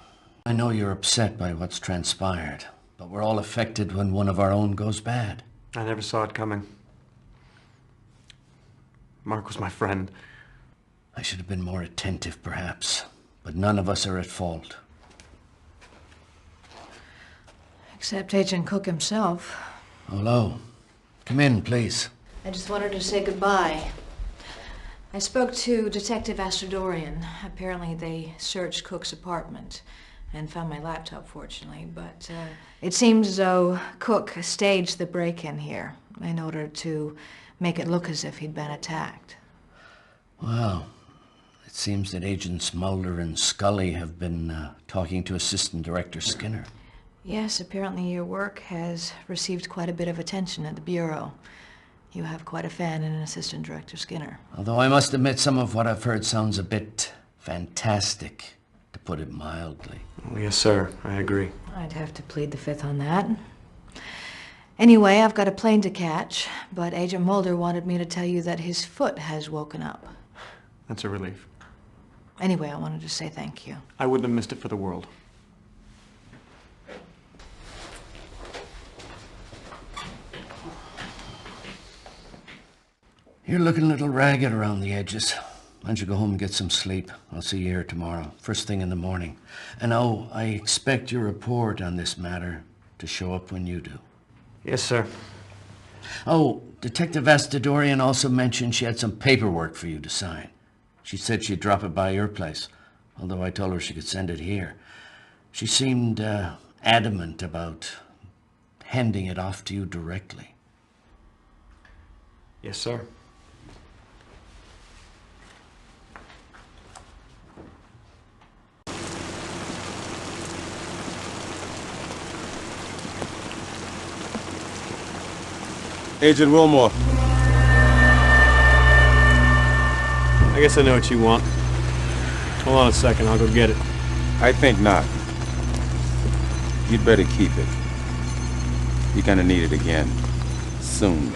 I know you're upset by what's transpired, but we're all affected when one of our own goes bad. I never saw it coming. Mark was my friend. I should have been more attentive, perhaps, but none of us are at fault. Except Agent Cook himself. Hello. Come in, please. I just wanted to say goodbye. I spoke to Detective Astrodorian. Apparently they searched Cook's apartment and found my laptop, fortunately, but it seems as though Cook staged the break-in here in order to make it look as if he'd been attacked. Well, it seems that Agents Mulder and Scully have been talking to Assistant Director Skinner. Yes, apparently your work has received quite a bit of attention at the Bureau. You have quite a fan in Assistant Director Skinner. Although I must admit some of what I've heard sounds a bit fantastic, to put it mildly. Oh, yes, sir. I agree. I'd have to plead the fifth on that. Anyway, I've got a plane to catch, but Agent Mulder wanted me to tell you that his foot has woken up. That's a relief. Anyway, I wanted to say thank you. I wouldn't have missed it for the world. You're looking a little ragged around the edges. Why don't you go home and get some sleep? I'll see you here tomorrow, first thing in the morning. And oh, I expect your report on this matter to show up when you do. Yes, sir. Oh, Detective Astrodorian also mentioned she had some paperwork for you to sign. She said she'd drop it by your place, although I told her she could send it here. She seemed adamant about handing it off to you directly. Yes, sir. Agent Wilmore. I guess I know what you want. Hold on a second, I'll go get it. I think not. You'd better keep it. You're gonna need it again. Soon.